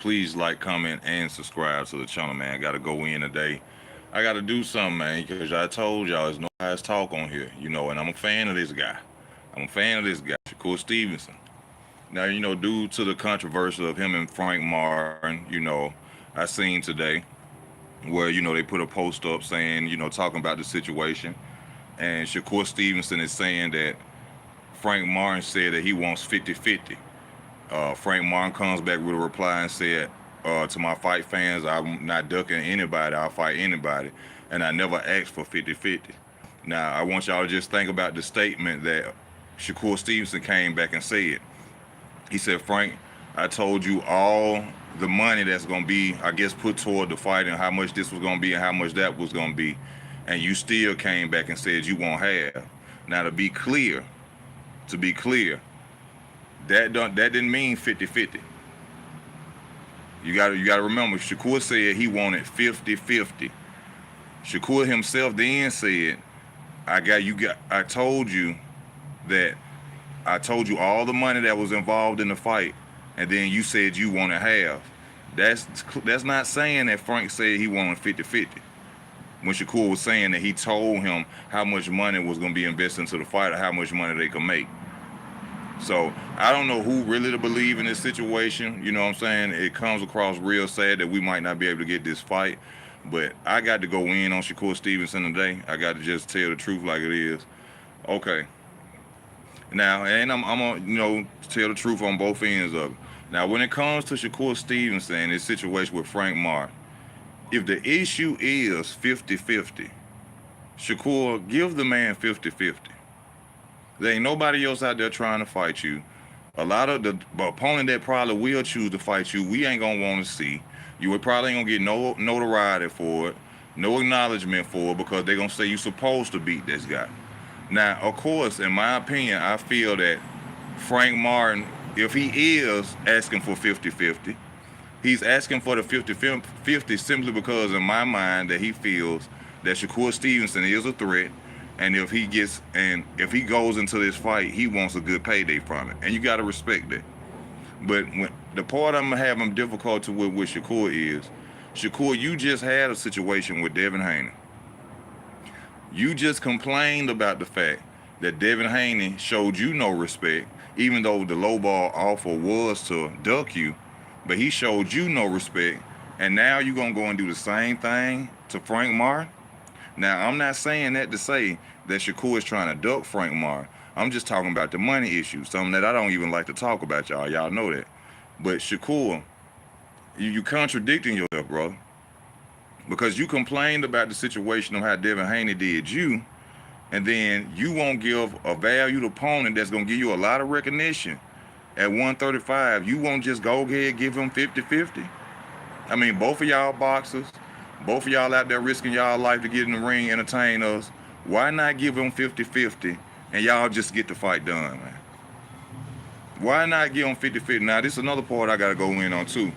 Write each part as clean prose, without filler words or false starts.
Please like, comment, and subscribe to the channel, man. I gotta go in today. I gotta do something, man, because I told y'all there's no guys talk on here, and I'm a fan of this guy. I'm a fan of this guy, Shakur Stevenson. Now, due to the controversy of him and Frank Martin, I seen today where, they put a post up saying, talking about the situation. And Shakur Stevenson is saying that Frank Martin said that he wants 50-50. Frank Martin comes back with a reply and said, to my fight fans, I'm not ducking anybody. I'll fight anybody. And I never asked for 50-50. Now, I want y'all to just think about the statement that Shakur Stevenson came back and said. He said, Frank, I told you all the money that's going to be, I guess, put toward the fight and how much this was going to be and how much that was going to be. And you still came back and said you won't have. Now, to be clear, that didn't mean 50-50. You gotta remember, Shakur said he wanted 50-50. Shakur himself then said, I told you that I told you all the money that was involved in the fight, and then you said you want to have. That's not saying that Frank said he wanted 50-50. When Shakur was saying that he told him how much money was going to be invested into the fight or how much money they could make. So I don't know who really to believe in this situation. You know what I'm saying? It comes across real sad that we might not be able to get this fight. But I got to go in on Shakur Stevenson today. I got to just tell the truth like it is. Okay. Now, and I'm gonna, tell the truth on both ends of it. Now, when it comes to Shakur Stevenson and his situation with Frank Martin, if the issue is 50-50, Shakur, give the man 50-50. There ain't nobody else out there trying to fight you. A lot of the opponent that probably will choose to fight you, we ain't gonna want to see. You would probably ain't gonna get no notoriety for it, no acknowledgement for it, because they're gonna say you're supposed to beat this guy. Now, of course, in my opinion, I feel that Frank Martin, if he is asking for 50-50, he's asking for the 50-50 simply because, in my mind, that he feels that Shakur Stevenson is a threat, and if he goes into this fight, he wants a good payday from it, and you got to respect that. But the part I'm having difficulty with Shakur is, Shakur, you just had a situation with Devin Haney. You just complained about the fact that Devin Haney showed you no respect, even though the lowball offer was to duck you, but he showed you no respect, and now you're going to go and do the same thing to Frank Martin? Now, I'm not saying that to say that Shakur is trying to duck Frank Martin. I'm just talking about the money issue, something that I don't even like to talk about, y'all. Y'all know that. But Shakur, you contradicting yourself, brother. Because you complained about the situation of how Devin Haney did you, and then you won't give a valued opponent that's going to give you a lot of recognition at 135. You won't just go ahead and give him 50-50. I mean, both of y'all boxers, both of y'all out there risking y'all life to get in the ring, entertain us. Why not give him 50-50 and y'all just get the fight done, man? Why not give him 50-50? Now, this is another part I got to go in on, too.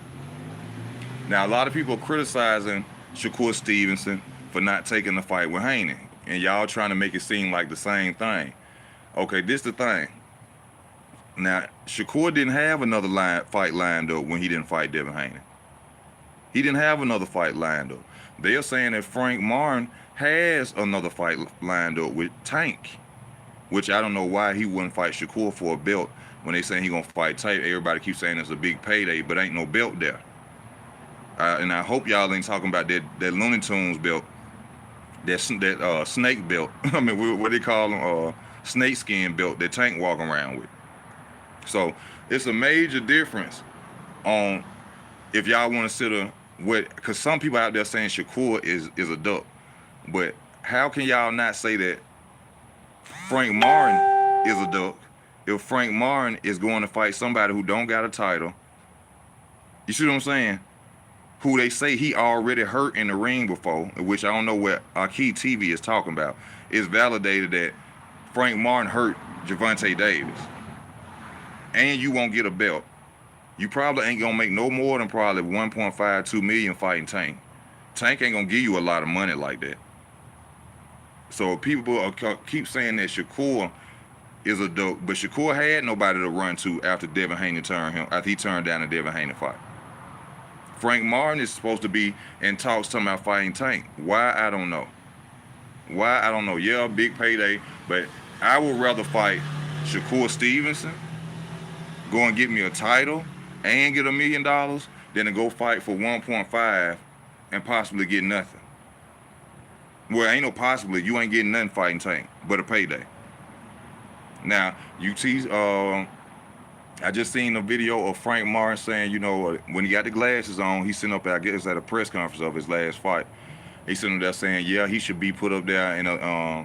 Now, a lot of people are criticizing Shakur Stevenson for not taking the fight with Haney, and y'all trying to make it seem like the same thing. Okay, this the thing. Now, Shakur didn't have another fight lined up when he didn't fight Devin Haney. He didn't have another fight lined up. They're saying that Frank Martin has another fight lined up with Tank, which I don't know why he wouldn't fight Shakur for a belt when they saying he gonna fight Tank. Everybody keeps saying it's a big payday, but ain't no belt there. And I hope y'all ain't talking about that Looney Tunes belt, that snake belt. I mean, what they call them, snake skin belt that Tank walking around with. So it's a major difference on if y'all want to sit because some people out there saying Shakur is a duck, but how can y'all not say that Frank Martin is a duck if Frank Martin is going to fight somebody who don't got a title? You see what I'm saying? Who they say he already hurt in the ring before, which I don't know what Akey TV is talking about. It's validated that Frank Martin hurt Gervonta Davis. And you won't get a belt. You probably ain't gonna make no more than probably 1.52 million fighting Tank. Tank ain't gonna give you a lot of money like that. So people keep saying that Shakur is a dope, but Shakur had nobody to run to after Devin Haney turned him, after he turned down the Devin Haney fight. Frank Martin is supposed to be in talks talking about fighting Tank. Why? I don't know. Why? I don't know. Yeah, big payday, but I would rather fight Shakur Stevenson, go and get me a title and get $1 million than to go fight for 1.5 and possibly get nothing. Well, ain't no possibly. You ain't getting nothing fighting Tank, but a payday. Now, you tease, I just seen a video of Frank Martin saying, you know, when he got the glasses on, he sent up, I guess, at a press conference of his last fight. He sent up there saying, yeah, he should be put up there in a,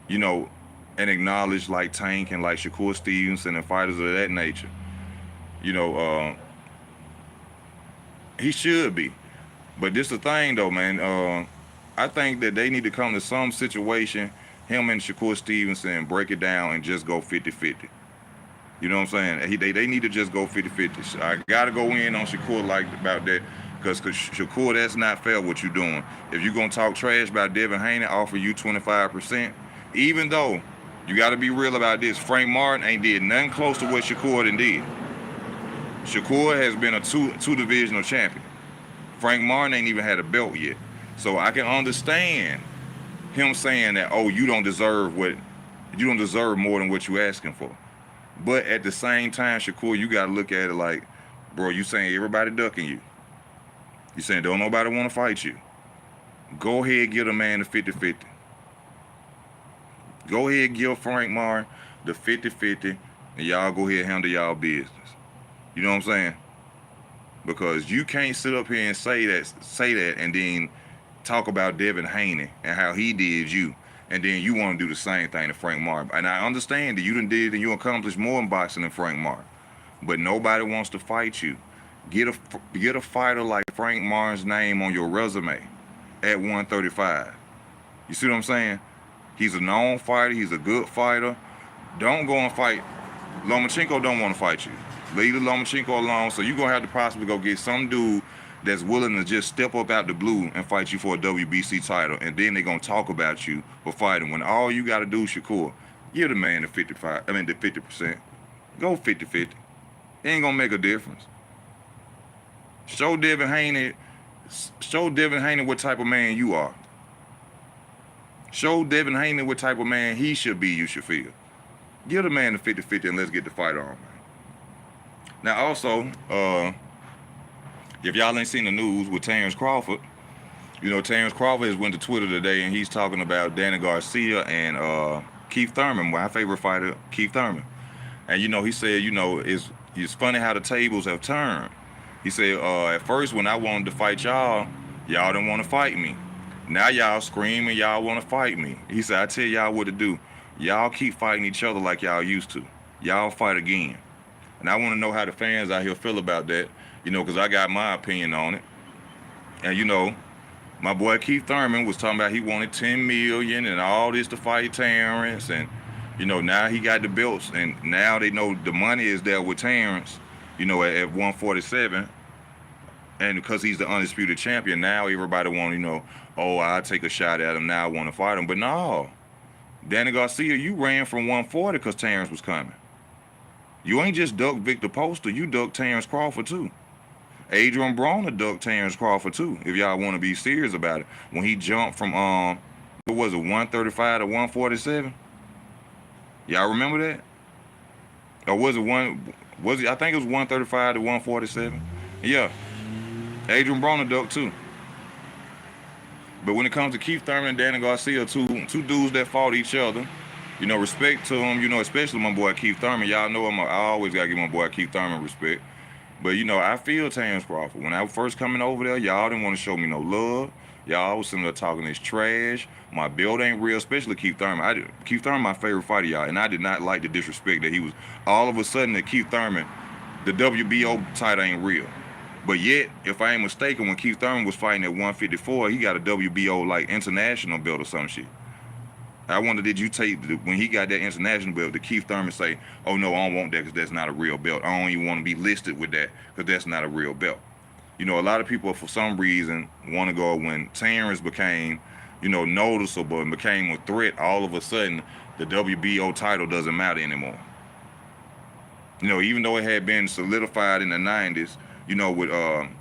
you know, and acknowledged like Tank and like Shakur Stevenson and fighters of that nature. You know, he should be. But this the thing though, man. I think that they need to come to some situation, him and Shakur Stevenson, and break it down and just go 50-50. You know what I'm saying? They need to just go 50-50. I got to go in on Shakur like about that, because Shakur, that's not fair what you're doing. If you're going to talk trash about Devin Haney, offer you 25%, even though you got to be real about this. Frank Martin ain't did nothing close to what Shakur done did. Shakur has been a two divisional champion. Frank Martin ain't even had a belt yet. So I can understand him saying that, oh, you don't deserve more than what you asking for. But at the same time, Shakur, you got to look at it like, bro, you saying everybody ducking you. You saying don't nobody want to fight you. Go ahead, give a man the 50-50. Go ahead, give Frank Martin the 50-50, and y'all go ahead and handle y'all business. You know what I'm saying? Because you can't sit up here and say that, and then talk about Devin Haney and how he did you, and then you want to do the same thing to Frank Martin. And I understand that you done did and you accomplished more in boxing than Frank Martin, but nobody wants to fight you. Get a fighter like Frank Martin's name on your resume at 135. You see what I'm saying? He's a known fighter. He's a good fighter. Don't go and fight. Lomachenko don't want to fight you. Leave the Lomachenko alone. So you're going to have to possibly go get some dude that's willing to just step up out the blue and fight you for a WBC title. And then they're going to talk about you for fighting. When all you got to do, Shakur, give the man the 50%. Go 50-50. It ain't going to make a difference. Show Devin Haney what type of man you are. Show Devin Haney what type of man he should be, you should feel. Give the man the 50-50 and let's get the fight on, man. Now, also, if y'all ain't seen the news with Terrence Crawford, you know, Terrence Crawford has went to Twitter today and he's talking about Thurman Garcia and Keith Thurman, my favorite fighter, Keith Thurman. And, you know, he said, you know, it's funny how the tables have turned. He said, at first when I wanted to fight y'all didn't want to fight me. Now y'all screaming, y'all want to fight me. He said, I tell y'all what to do. Y'all keep fighting each other like y'all used to. Y'all fight again. And I want to know how the fans out here feel about that, you know, because I got my opinion on it. And, you know, my boy Keith Thurman was talking about he wanted $10 million and all this to fight Terrence. And, you know, now he got the belts. And now they know the money is there with Terrence, you know, at 147. And because he's the undisputed champion, now everybody want, you know, oh, I'll take a shot at him. Now I want to fight him. But no. Thurman Garcia, you ran from 140 because Terrence was coming. You ain't just ducked Victor Poster, you ducked Terrence Crawford too. Adrian Broner ducked Terrence Crawford too, if y'all want to be serious about it. When he jumped from, what was it, 135 to 147? Y'all remember that? Or was it I think it was 135 to 147? Yeah. Adrian Broner ducked too. But when it comes to Keith Thurman and Thurman Garcia, two dudes that fought each other, you know, respect to them, you know, especially my boy Keith Thurman. Y'all know I always got to give my boy Keith Thurman respect. But, you know, I feel Terrence Crawford. When I was first coming over there, y'all didn't want to show me no love. Y'all was sitting there talking this trash. My build ain't real, especially Keith Thurman. Keith Thurman my favorite fighter, y'all, and I did not like the disrespect that he was. All of a sudden, that Keith Thurman, the WBO title ain't real. But yet, if I ain't mistaken, when Keith Thurman was fighting at 154, he got a WBO, like, international belt or some shit. I wonder, did you take, when he got that international belt, did Keith Thurman say, oh, no, I don't want that because that's not a real belt. I don't even want to be listed with that because that's not a real belt. You know, a lot of people, for some reason, want to go when Terrence became, you know, noticeable and became a threat, all of a sudden, the WBO title doesn't matter anymore. You know, even though it had been solidified in the 90s, You know, with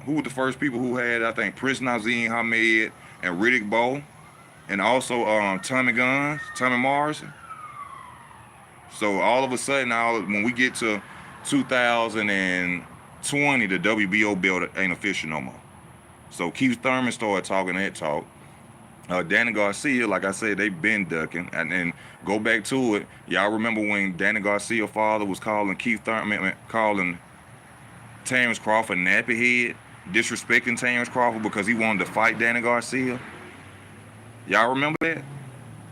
who were the first people who had, I think, Prince Nazim Hamed and Riddick Bowe, and also Tommy Morrison. So all of a sudden, when we get to 2020, the WBO belt ain't official no more. So Keith Thurman started talking that talk. Danny Garcia, like I said, they been ducking. And then go back to it. Y'all remember when Danny Garcia's father was calling Keith Thurman, calling Terrence Crawford nappy head, disrespecting Terrence Crawford because he wanted to fight Danny Garcia? Y'all remember that?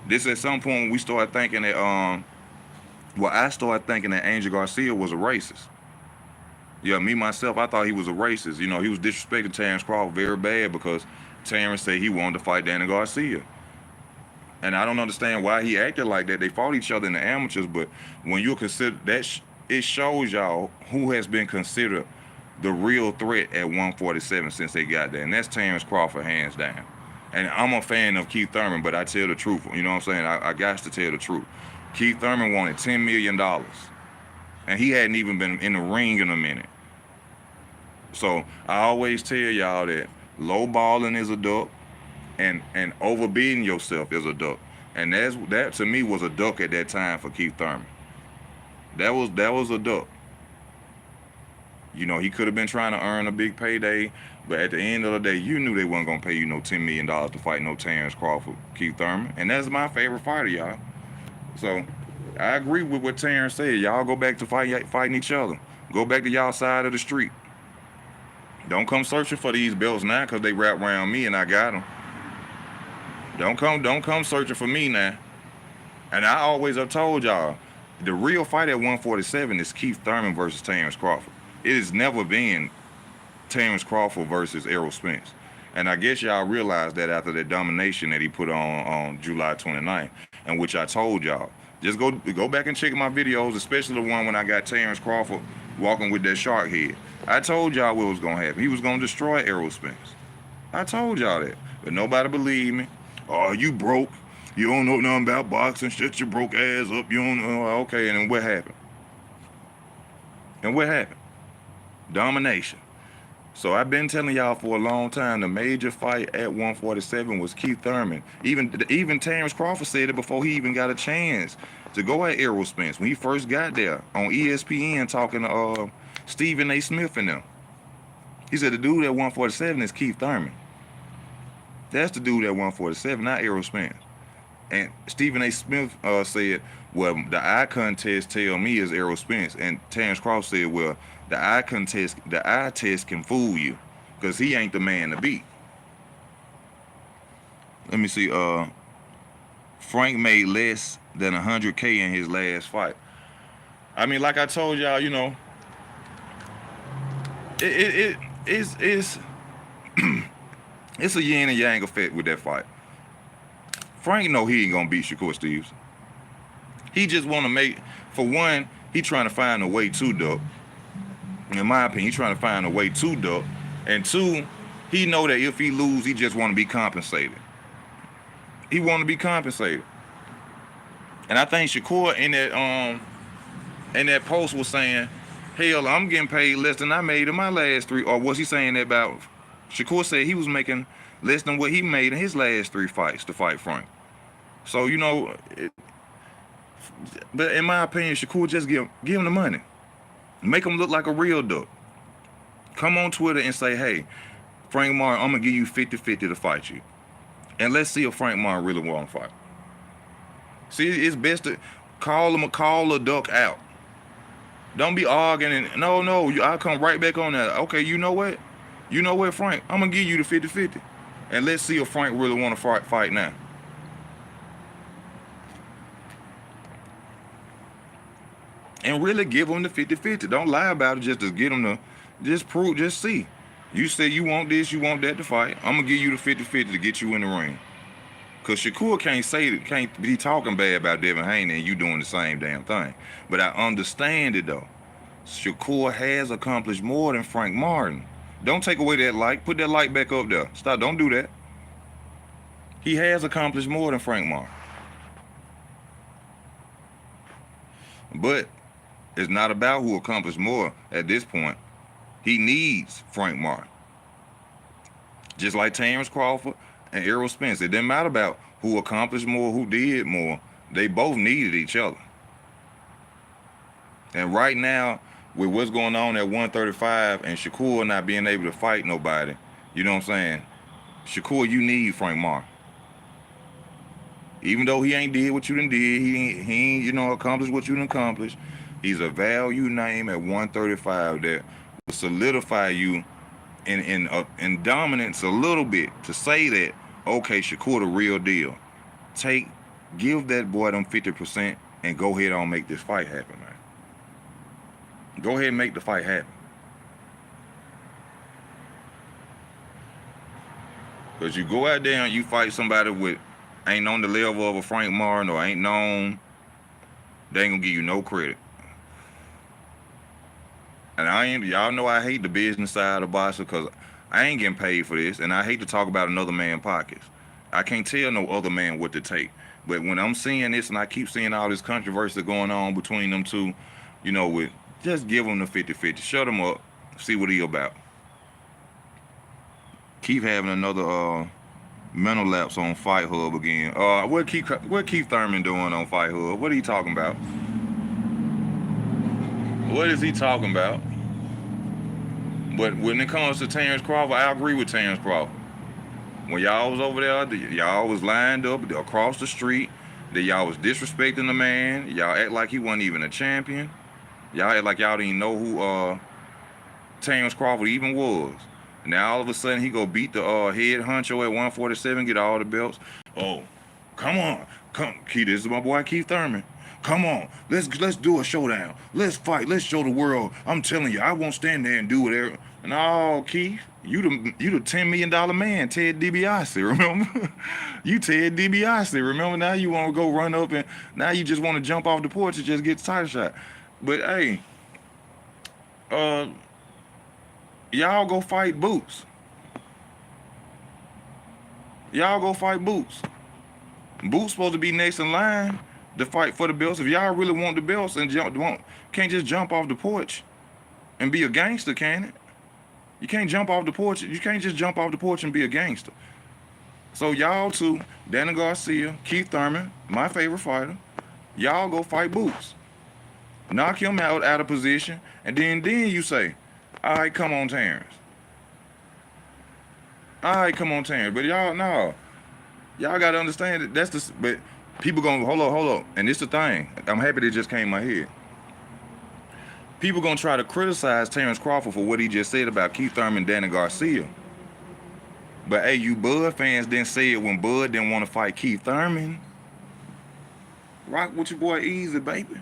This at some point when we started thinking that, I started thinking that Angel Garcia was a racist. Yeah, me, myself, I thought he was a racist. You know, he was disrespecting Terrence Crawford very bad because Terrence said he wanted to fight Danny Garcia. And I don't understand why he acted like that. They fought each other in the amateurs, but when you consider that, it shows y'all who has been considered the real threat at 147 since they got there, and that's Terrence Crawford, hands down. And I'm a fan of Keith Thurman, but I tell the truth. You know what I'm saying? I got to tell the truth. Keith Thurman wanted $10 million, and he hadn't even been in the ring in a minute. So I always tell y'all that low balling is a duck, and overbeating yourself is a duck. And that to me was a duck at that time for Keith Thurman. That was a duck. You know, he could have been trying to earn a big payday, but at the end of the day, you knew they wasn't gonna pay you no $10 million to fight no Terrence Crawford, Keith Thurman. And that's my favorite fighter, y'all. So I agree with what Terrence said. Y'all go back to fighting each other. Go back to y'all side of the street. Don't come searching for these belts now because they wrap around me and I got them. Don't come searching for me now. And I always have told y'all, the real fight at 147 is Keith Thurman versus Terrence Crawford. It has never been Terrence Crawford versus Errol Spence. And I guess y'all realized that after that domination that he put on July 29th, and which I told y'all. Just go back and check my videos, especially the one when I got Terrence Crawford walking with that shark head. I told y'all what was going to happen. He was going to destroy Errol Spence. I told y'all that. But nobody believed me. Oh, you broke. You don't know nothing about boxing. Shut your broke ass up. You don't know. Okay, and then what happened? And what happened? Domination. So I've been telling y'all for a long time the major fight at 147 was Keith Thurman. Even Terrence Crawford said it before he even got a chance to go at Errol Spence when he first got there on ESPN talking to Stephen A. Smith and them. He said the dude at 147 is Keith Thurman. That's the dude at 147, not Errol Spence. And Stephen A. Smith said, well, the eye contest tell me is Errol Spence. And Terrence Crawford said, well, the eye test can fool you because he ain't the man to beat. Let me see. Frank made less than $100K in his last fight. I mean, like I told y'all, you know, it's it's a yin and yang effect with that fight. Frank know he ain't gonna beat Shakur Stevenson. He just want to make, for one, he trying to find a way to duck. In my opinion, he trying to find a way to duck. And two, he know that if he lose, he just want to be compensated. He want to be compensated. And I think Shakur in that post was saying, hell, I'm getting paid less than I made in my last three. Or was he saying that about, Shakur said he was making less than what he made in his last three fights to fight Frank. So, you know, but in my opinion, Shakur just give him the money. Make him look like a real duck. Come on Twitter and say, hey, Frank Martin, I'm going to give you 50-50 to fight you. And let's see if Frank Martin really want to fight. See, it's best to call a duck out. Don't be arguing. No, I'll come right back on that. Okay, you know what? You know what, Frank? I'm going to give you the 50-50. And let's see if Frank really want to fight now. And really give him the 50-50. Don't lie about it just to get him to just see. You say you want this, you want that to fight. I'm going to give you the 50-50 to get you in the ring. Because Shakur can't be talking bad about Devin Haney and you doing the same damn thing. But I understand it, though. Shakur has accomplished more than Frank Martin. Don't take away that like. Put that like back up there. Stop. Don't do that. He has accomplished more than Frank Martin. But it's not about who accomplished more at this point. He needs Frank Martin. Just like Terrence Crawford and Errol Spence. It didn't matter about who accomplished more, who did more. They both needed each other. And right now, with what's going on at 135 and Shakur not being able to fight nobody, you know what I'm saying? Shakur, you need Frank Martin. Even though he ain't did what you done did, he ain't, you know, accomplished what you done accomplished, he's a value name at 135 that will solidify you in dominance a little bit to say that, okay, Shakur the real deal. Give that boy them 50% and go ahead and make this fight happen, man. Go ahead and make the fight happen. Because you go out there and you fight somebody with ain't on the level of a Frank Martin or ain't known, they ain't gonna give you no credit. And y'all know I hate the business side of boxing because I ain't getting paid for this, and I hate to talk about another man's pockets. I can't tell no other man what to take. But when I'm seeing this and I keep seeing all this controversy going on between them two, you know, just give them the 50-50. Shut him up. See what he about. Keep having another mental lapse on Fight Hub again. What Keith Thurman doing on Fight Hub? What are you talking about? What is he talking about? But when it comes to Terrence Crawford, I agree with Terrence Crawford. When y'all was over there, y'all was lined up across the street, that y'all was disrespecting the man. Y'all act like he wasn't even a champion. Y'all act like y'all didn't know who Terrence Crawford even was. Now all of a sudden he go beat the head honcho at 147, get all the belts. Oh, come on, Keith. This is my boy Keith Thurman. Come on, let's do a showdown. Let's fight. Let's show the world. I'm telling you, I won't stand there and do whatever. No, Keith, you the $10 million man, Ted DiBiase. Remember? You Ted DiBiase. Remember? Now you want to go run up and now you just want to jump off the porch and just get the title shot. But hey, y'all go fight Boots. Y'all go fight Boots. Boots supposed to be next in line to fight for the belts. If y'all really want the belts and can't just jump off the porch and be a gangster, can it? You can't jump off the porch. You can't just jump off the porch and be a gangster. So y'all two, Thurman Garcia, Keith Thurman, my favorite fighter, y'all go fight Boots. Knock him out of position, and then you say, all right, come on, Terrence. All right, come on, Terrence. But y'all, no. Y'all got to understand that that's the... But people gonna... Hold up. And this the thing. I'm happy that just came in my head. People gonna try to criticize Terrence Crawford for what he just said about Keith Thurman and Thurman Garcia. But, hey, you Bud fans didn't say it when Bud didn't want to fight Keith Thurman. Rock with your boy Easy, baby.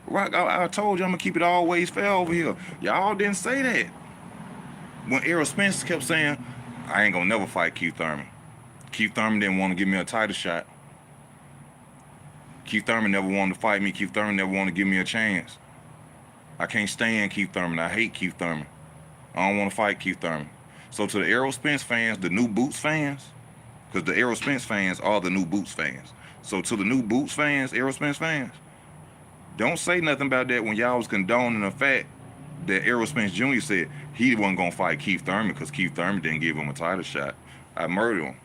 Rock, I told you I'm going to keep it always fair over here. Y'all didn't say that. When Errol Spence kept saying, I ain't going to never fight Keith Thurman. Keith Thurman didn't want to give me a title shot. Keith Thurman never wanted to fight me. Keith Thurman never wanted to give me a chance. I can't stand Keith Thurman. I hate Keith Thurman. I don't want to fight Keith Thurman. So to the Errol Spence fans, the new Boots fans, because the Errol Spence fans are the new Boots fans. So to the new Boots fans, Errol Spence fans, don't say nothing about that when y'all was condoning the fact that Errol Spence Jr. said he wasn't going to fight Keith Thurman because Keith Thurman didn't give him a title shot. I murdered him.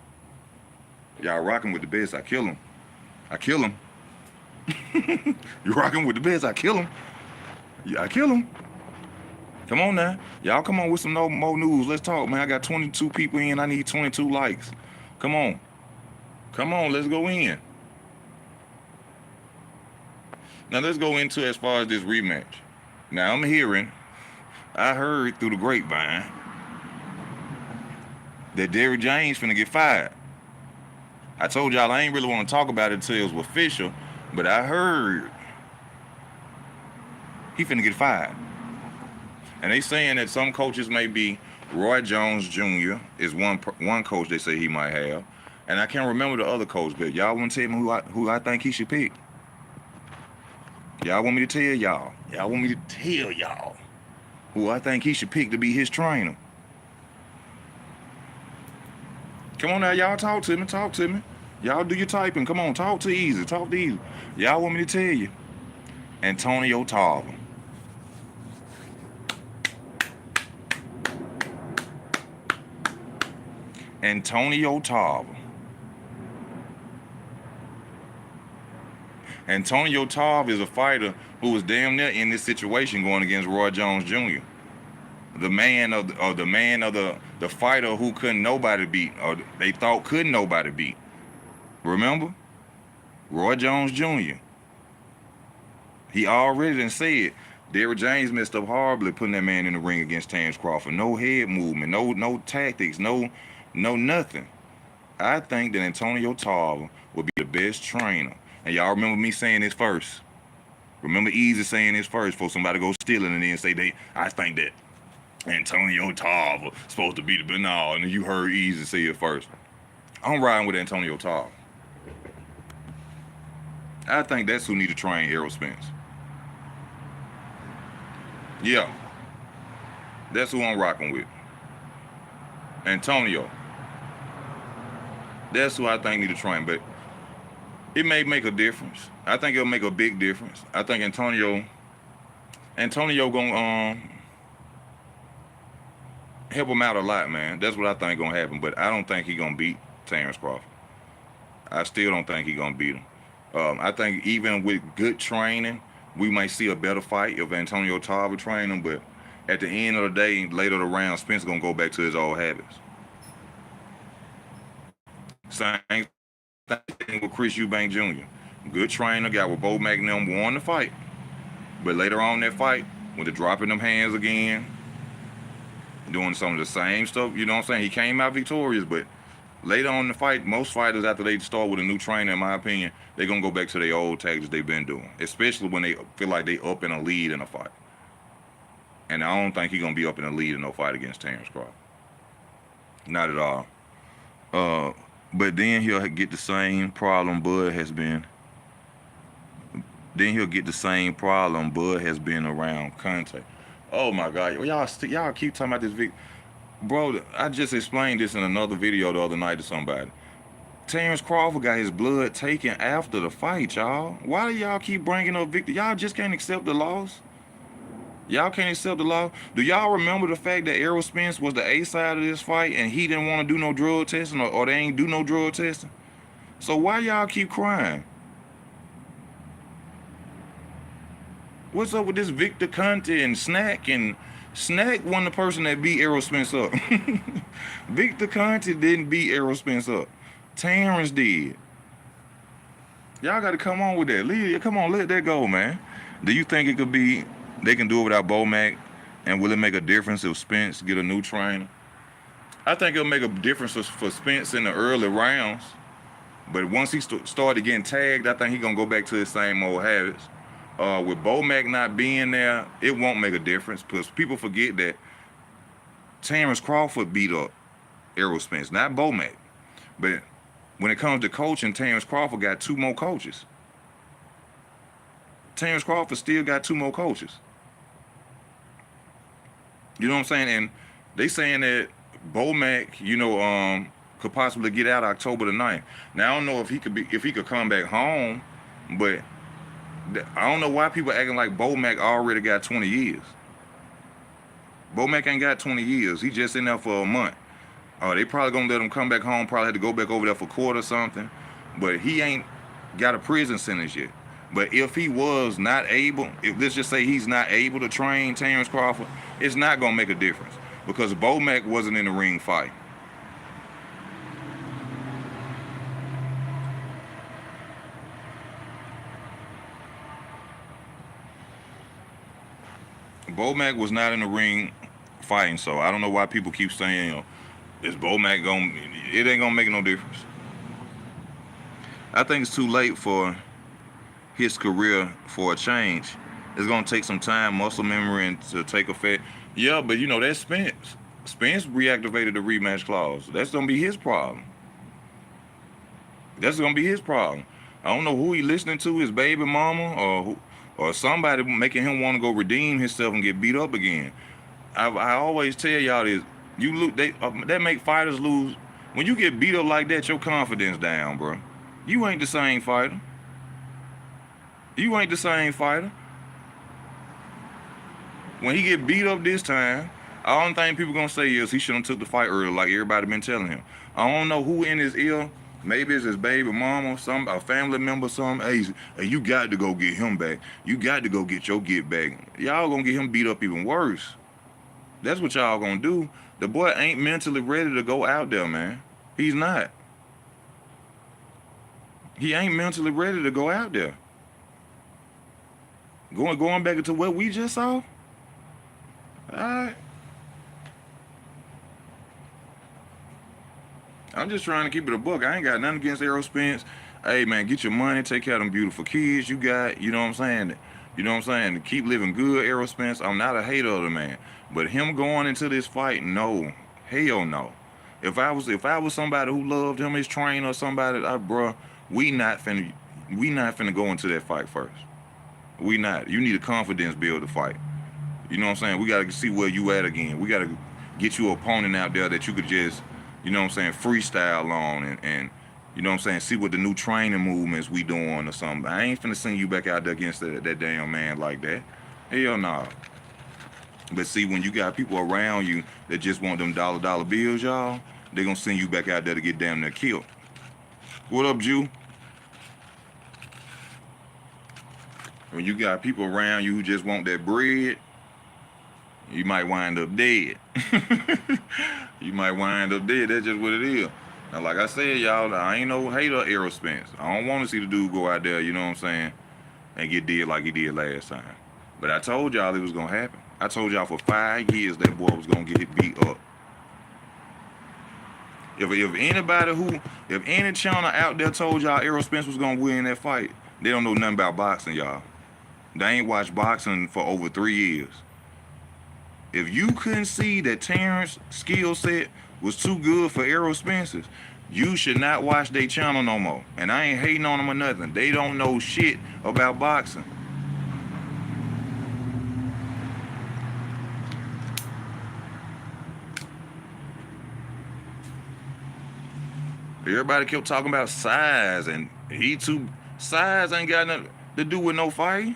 Y'all rocking with the best, I kill him. I kill him. You rocking with the best, I kill him. Yeah, I kill him. Come on now. Y'all come on with some more news. Let's talk, man. I got 22 people in. I need 22 likes. Come on. Come on, let's go in. Now let's go into as far as this rematch. Now I heard through the grapevine that Derrick James finna get fired. I told y'all I ain't really want to talk about it until it was official, but I heard he finna get fired. And they saying that some coaches may be Roy Jones Jr. is one coach they say he might have. And I can't remember the other coach, but y'all want to tell me who I think he should pick? Y'all want me to tell y'all? Y'all want me to tell y'all who I think he should pick to be his trainer? Come on now, y'all talk to me. Y'all do your typing. Come on, talk to Easy. Y'all want me to tell you? Antonio Tarver. Antonio Tarver. Antonio Tarver is a fighter who was damn near in this situation going against Roy Jones Jr. The man of the fighter who couldn't nobody beat, or they thought couldn't nobody beat. Remember? Roy Jones Jr. He already done said Derrick James messed up horribly putting that man in the ring against Terrence Crawford. No head movement, no tactics, no nothing. I think that Antonio Tarver would be the best trainer. And y'all remember me saying this first. Remember Easy saying this first before somebody goes stealing and then say I think that Antonio Tarver supposed to be the banal, and you heard Easy say it first. I'm riding with Antonio Tarver. I think that's who need to train Errol Spence. Yeah. That's who I'm rocking with. Antonio. That's who I think need to train, but it may make a difference. I think it'll make a big difference. I think Antonio gonna help him out a lot, man. That's what I think gonna happen, but I don't think he gonna beat Terrence Crawford. I still don't think he gonna beat him. I think even with good training, we might see a better fight if Antonio Tarver train him, but at the end of the day, later the round, Spence gonna go back to his old habits. Same thing with Chris Eubank Jr. Good trainer, got with Bo McNam, won the fight. But later on in that fight, when they're dropping them hands again, doing some of the same stuff, you know what I'm saying? He came out victorious, but later on in the fight, most fighters, after they start with a new trainer, in my opinion, they're going to go back to their old tactics they've been doing, especially when they feel like they up in a lead in a fight. And I don't think he's going to be up in a lead in no fight against Terrence Crawford. Not at all. But then he'll get the same problem Bud has been. Then he'll get the same problem Bud has been around Conte. Oh my God, y'all keep talking about this bro. I just explained this in another video the other night to somebody. Terrence Crawford got his blood taken after the fight, y'all. Why do y'all keep bringing up victory? Y'all just can't accept the loss. Y'all can't accept the loss. Do y'all remember the fact that Errol Spence was the A side of this fight and he didn't want to do no drug testing, or they ain't do no drug testing? So why y'all keep crying? What's up with this Victor Conte and Snack? And Snack wasn't the person that beat Errol Spence up. Victor Conte didn't beat Errol Spence up. Terrence did. Y'all got to come on with that. Come on, let that go, man. Do you think it could be, they can do it without Bomac? And will it make a difference if Spence get a new trainer? I think it'll make a difference for Spence in the early rounds. But once he started getting tagged, I think he's going to go back to his same old habits. With Bomac not being there, it won't make a difference, because people forget that Terrence Crawford beat up Errol Spence, not Bomac. But when it comes to coaching, Terrence Crawford got 2 more coaches. Terrence Crawford still got 2 more coaches. You know what I'm saying? And they saying that Bomac, could possibly get out October the 9th. Now I don't know if he could come back home, but I don't know why people acting like Bomac already got 20 years. Bomac ain't got 20 years. He just in there for a month. They probably gonna let him come back home, probably had to go back over there for court or something. But he ain't got a prison sentence yet. But if he was not able, let's just say he's not able to train Terrence Crawford, it's not gonna make a difference, because Bomac wasn't in the ring fight. Bomac was not in the ring fighting, so I don't know why people keep saying, is Bomac it ain't gonna make no difference. I think it's too late for his career for a change. It's gonna take some time, muscle memory, and to take effect. Yeah, but that's Spence. Spence reactivated the rematch clause. That's gonna be his problem. That's gonna be his problem. I don't know who he listening to, his baby mama or somebody making him want to go redeem himself and get beat up again. I always tell y'all this: that make fighters lose. When you get beat up like that, your confidence down, bro. You ain't the same fighter. You ain't the same fighter. When he get beat up this time, All the thing people gonna say is he shouldn't took the fight earlier, like everybody been telling him. I don't know who in his ear. Maybe it's his baby mama, a family member, Hey, you got to go get him back. You got to go get your get back. Y'all gonna get him beat up even worse. That's what y'all gonna do. The boy ain't mentally ready to go out there, man. He's not. He ain't mentally ready to go out there. Going back into what we just saw. Alright. I'm just trying to keep it a buck. I ain't got nothing against Errol Spence. Hey man, get your money, take care of them beautiful kids you got. You know what I'm saying? You know what I'm saying? Keep living good, Errol Spence. I'm not a hater of the man, but him going into this fight, no, hell no. If I was somebody who loved him, his trainer or somebody, bruh, we not finna go into that fight first. We not. You need a confidence build to fight. You know what I'm saying? We gotta see where you at again. We gotta get you an opponent out there that you could just, you know what I'm saying, freestyle on and you know what I'm saying, see what the new training movements we doing or something. I ain't finna send you back out there against that damn man like that. Hell nah. But see, when you got people around you that just want them dollar bills, y'all, they gonna send you back out there to get damn near killed. What up, Jew? When you got people around you who just want that bread, you might wind up dead. You might wind up dead. That's just what it is. Now, like I said, y'all, I ain't no hater of Errol Spence. I don't want to see the dude go out there, you know what I'm saying, and get dead like he did last time. But I told y'all it was going to happen. I told y'all for 5 years that boy was going to get beat up. If any channel out there told y'all Errol Spence was going to win that fight, they don't know nothing about boxing, y'all. They ain't watched boxing for over 3 years. If you couldn't see that Terrence's skill set was too good for Errol Spence's, you should not watch their channel no more. And I ain't hating on them or nothing. They don't know shit about boxing. Everybody kept talking about size, and size ain't got nothing to do with no fighting.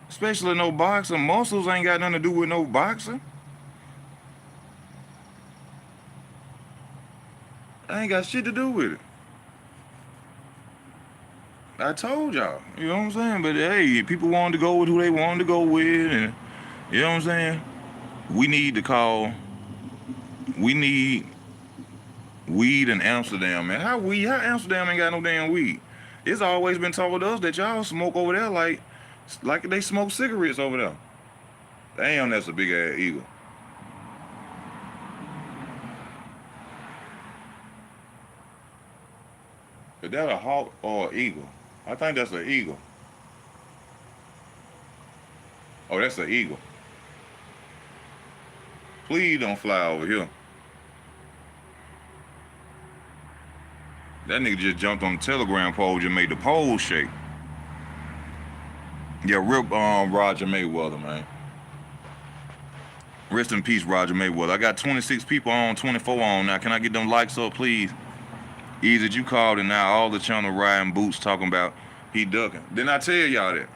Especially no boxing. Muscles ain't got nothing to do with no boxing. I ain't got shit to do with it. I told y'all, you know what I'm saying? But hey, people wanted to go with who they wanted to go with, and you know what I'm saying? We need weed in Amsterdam, man. How Amsterdam ain't got no damn weed? It's always been told us that y'all smoke over there like they smoke cigarettes over there. Damn, that's a big ass eagle. Is that a hawk or an eagle? I think that's an eagle. Oh, that's an eagle. Please don't fly over here. That nigga just jumped on the telegram pole, just made the pole shake. Yeah, rip Roger Mayweather, man. Rest in peace, Roger Mayweather. I got 26 people on, 24 on now. Can I get them likes up, please? Easy, you called, and now all the channel riding boots talking about he ducking. Didn't I tell y'all that?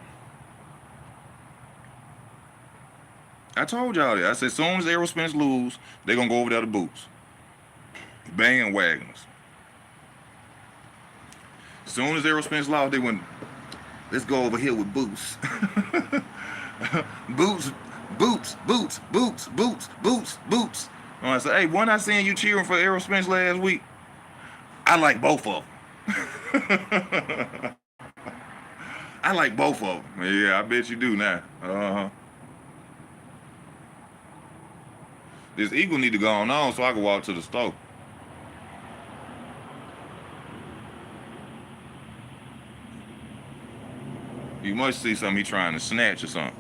I told y'all that. I said, as soon as Errol Spence lose, they gonna go over there to Boots. Bandwagoners. As soon as Errol Spence lost, they went, let's go over here with Boots. Boots. And I said, hey, wasn't I seeing you cheering for Errol Spence last week? I like both of them. I like both of them. Yeah, I bet you do now. Uh-huh. This eagle need to go on so I can walk to the store. You must see something he trying to snatch or something.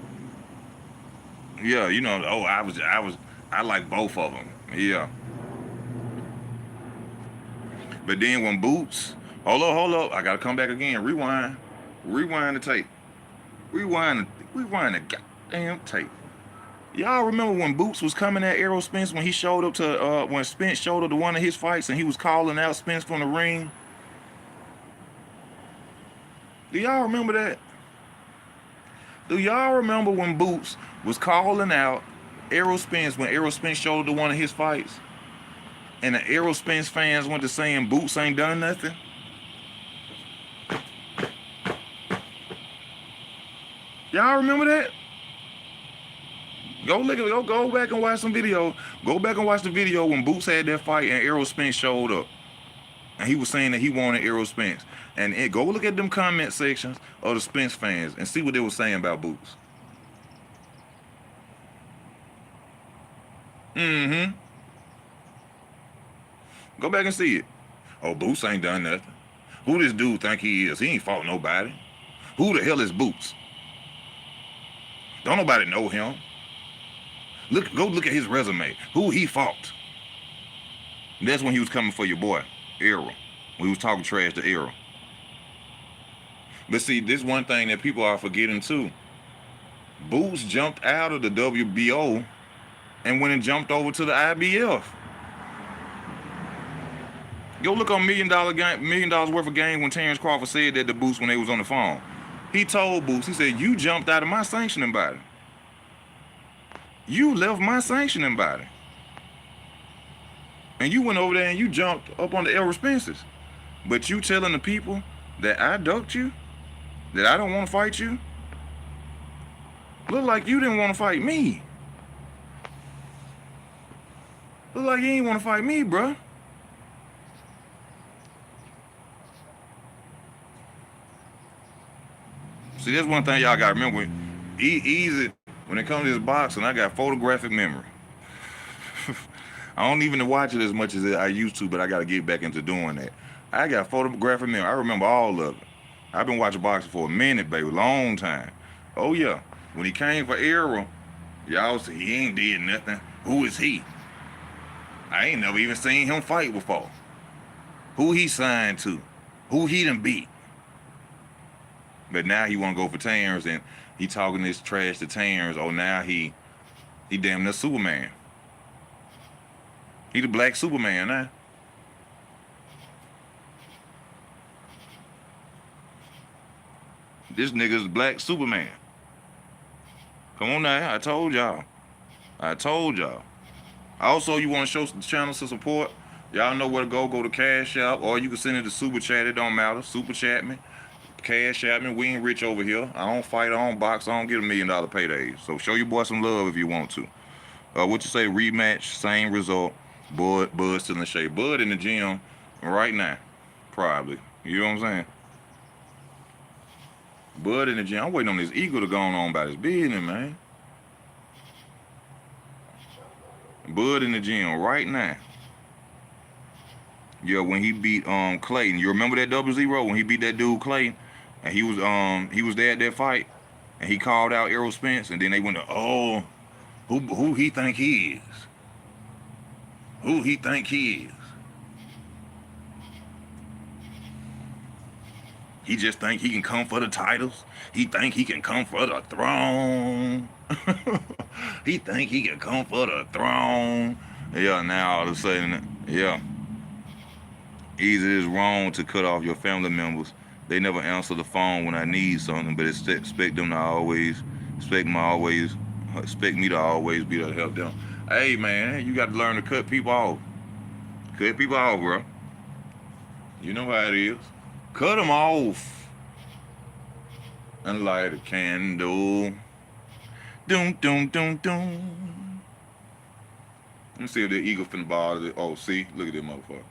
Yeah, you know, I like both of them. Yeah. But then when Boots, hold up, I gotta come back again. Rewind the tape. Rewind the goddamn tape. Y'all remember when Boots was coming at Errol Spence when he showed up to when Spence showed up to one of his fights and he was calling out Spence from the ring? Do y'all remember that? Do y'all remember when Boots was calling out Errol Spence, when Errol Spence showed to one of his fights, and the Errol Spence fans went to saying Boots ain't done nothing. Y'all remember that? Go back and watch some video. Go back and watch the video when Boots had that fight and Errol Spence showed up. And he was saying that he wanted Errol Spence. And go look at them comment sections of the Spence fans and see what they were saying about Boots. Mm-hmm. Go back and see it. Oh, Boots ain't done nothing. Who this dude think he is? He ain't fought nobody. Who the hell is Boots? Don't nobody know him. Go look at his resume. Who he fought. And that's when he was coming for your boy, Errol. When he was talking trash to Errol. But see, this one thing that people are forgetting too. Boots jumped out of the WBO and went and jumped over to the IBF. Go look on $1 million worth of game when Terrence Crawford said that to Boots when they was on the phone. He told Boots, he said, you jumped out of my sanctioning body. You left my sanctioning body. And you went over there and you jumped up on the Errol Spence's. But you telling the people that I ducked you? That I don't want to fight you? Look like you didn't want to fight me. Look like you ain't want to fight me, bruh. See, that's one thing y'all got to remember. Easy, when it comes to this boxing, I got photographic memory. I don't even watch it as much as I used to, but I got to get back into doing that. I got photographic memory. I remember all of it. I've been watching boxing for a minute, baby, long time. Oh, yeah. When he came for Errol, y'all said he ain't did nothing. Who is he? I ain't never even seen him fight before. Who he signed to? Who he done beat? But now he want to go for Terrence, and he talking this trash to Terrence. Oh, now he damn near Superman. He the black Superman now. This nigga's black Superman. Come on now, I told y'all. Also, you want to show the channel some support? Y'all know where to go. Go to Cash App, or you can send it to Super Chat. It don't matter. Super Chat me. Cash App me. We ain't rich over here. I don't fight, I don't box, I don't get $1 million paydays. So show your boy some love if you want to. What you say? Rematch, same result. Bud still in the shape. Bud in the gym right now, probably. You know what I'm saying? Bud in the gym. I'm waiting on this eagle to go on about his business, man. Bud in the gym right now. Yeah, when he beat Clayton. You remember that 0-0 when he beat that dude Clayton? And he was there at that fight, and he called out Errol Spence, and then they went to, who he think he is? Who he think he is? He just think he can come for the titles. He think he can come for the throne. He think he can come for the throne. Yeah, now all of a sudden, yeah. Either it's wrong to cut off your family members. They never answer the phone when I need something, but expect them to always, expect me to always be there to help them. Hey, man, you got to learn to cut people off. Cut people off, bro. You know how it is. Cut them off. And light a candle. Doom, doom, doom, doom. Let me see if the eagle finna bother it. Oh, see? Look at this motherfucker.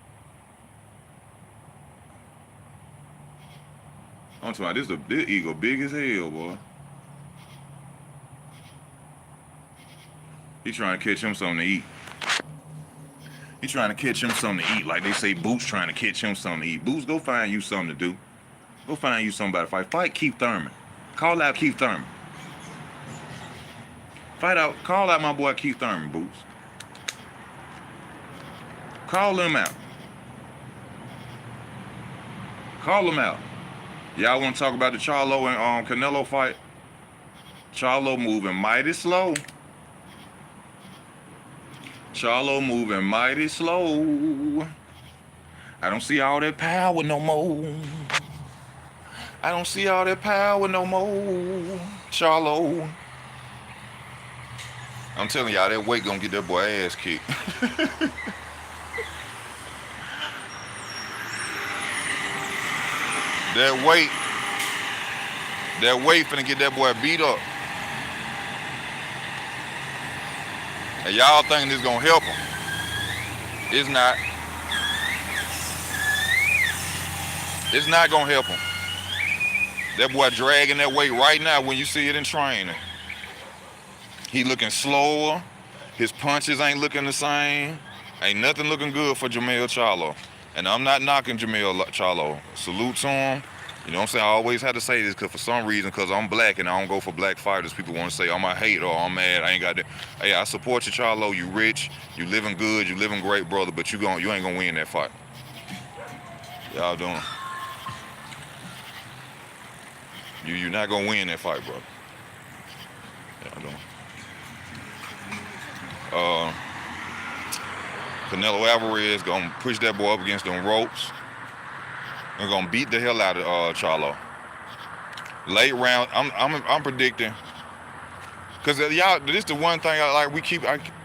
I'm talking about this eagle big as hell, boy. He trying to catch him something to eat. He trying to catch him something to eat. Like they say, Boots trying to catch him something to eat. Boots, go find you something to do. Go find you somebody to fight. Fight Keith Thurman. Call out Keith Thurman. Call out my boy Keith Thurman, Boots. Call him out. Call him out. Y'all want to talk about the Charlo and Canelo fight? Charlo moving mighty slow. Charlo moving mighty slow. I don't see all that power no more. I don't see all that power no more. Charlo. I'm telling y'all, that weight gonna get that boy ass kicked. that weight, that weight finna get that boy beat up. And y'all thinking this gonna help him. It's not. It's not gonna help him. That boy dragging that weight right now when you see it in training. He looking slower. His punches ain't looking the same. Ain't nothing looking good for Jermell Charlo. And I'm not knocking Jermell Charlo. Salute to him. You know what I'm saying? I always had to say this because for some reason, because I'm black and I don't go for black fighters, people want to say I'm a hater or I'm mad, I ain't got that. Hey, I support you, Charlo. You rich, you living good, you living great, brother, but you ain't gonna win that fight. Y'all doing? You're not gonna win that fight, brother. Y'all doing? Canelo Alvarez gonna push that boy up against them ropes. They're gonna beat the hell out of Charlo. Late round, I'm predicting, cause y'all, this is the one thing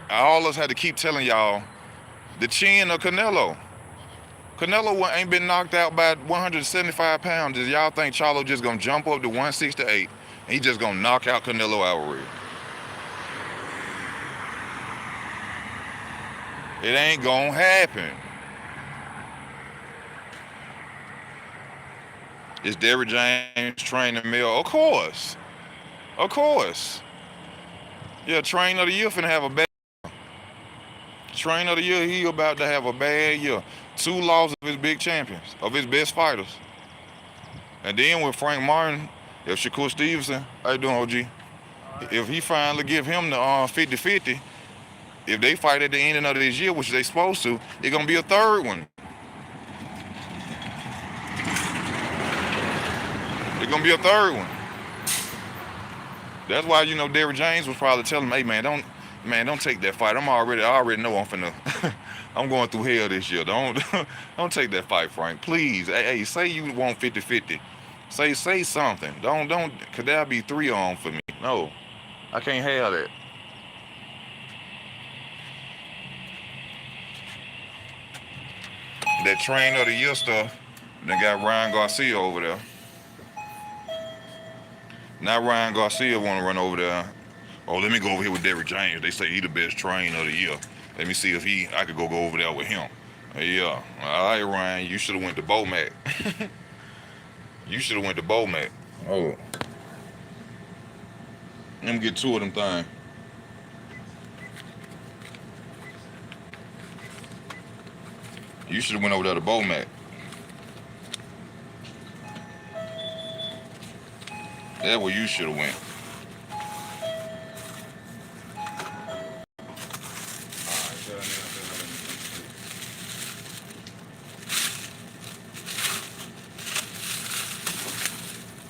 all of us had to keep telling y'all, the chin of Canelo. Canelo ain't been knocked out by 175 pounds. Does y'all think Charlo just gonna jump up to 168 and he just gonna knock out Canelo Alvarez? It ain't gonna happen. Is Derrick James training Mill? Of course. Of course. Yeah, trainer of the year finna have a bad year. Trainer of the year, he about to have a bad year. 2 losses of his big champions, of his best fighters. And then with Frank Martin, if Shakur Stevenson, how you doing, OG? If he finally give him the 50-50, if they fight at the end of this year, which they supposed to, it's gonna be a third one. It's gonna be a third one. That's why, Derrick James was probably telling him, hey don't take that fight. I already know I'm finna I'm going through hell this year. Don't take that fight, Frank. Please. Hey, say you want 50-50. Say something. Don't cause that'll be 3 on for me. No. I can't have that. That trainer of the year stuff, they got Ryan Garcia over there. Now Ryan Garcia want to run over there. Oh, let me go over here with Derrick James. They say he the best trainer of the year. Let me see if I could go over there with him. Yeah. All right, Ryan, you should have went to Bomac. You should have went to Bomac. Oh. Let me get 2 of them things. You should have went over there to Bomac. That's where you should have went.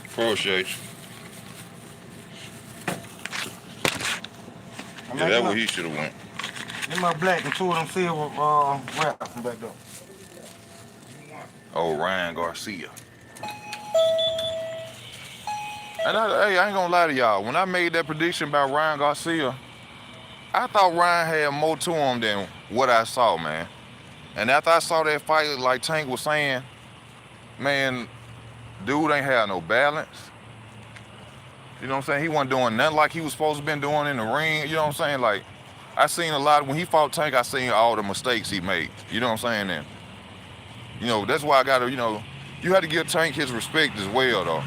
Appreciate you. Yeah, that's where he should have went. Them my black and 2 of them silver wraps from back there. Oh, Ryan Garcia. And I ain't gonna lie to y'all. When I made that prediction about Ryan Garcia, I thought Ryan had more to him than what I saw, man. And after I saw that fight, like Tank was saying, man, dude ain't had no balance. You know what I'm saying? He wasn't doing nothing like he was supposed to been doing in the ring. You know what I'm saying? Like, I seen a lot, when he fought Tank, I seen all the mistakes he made. You know what I'm saying? And, that's why I gotta, you had to give Tank his respect as well, though.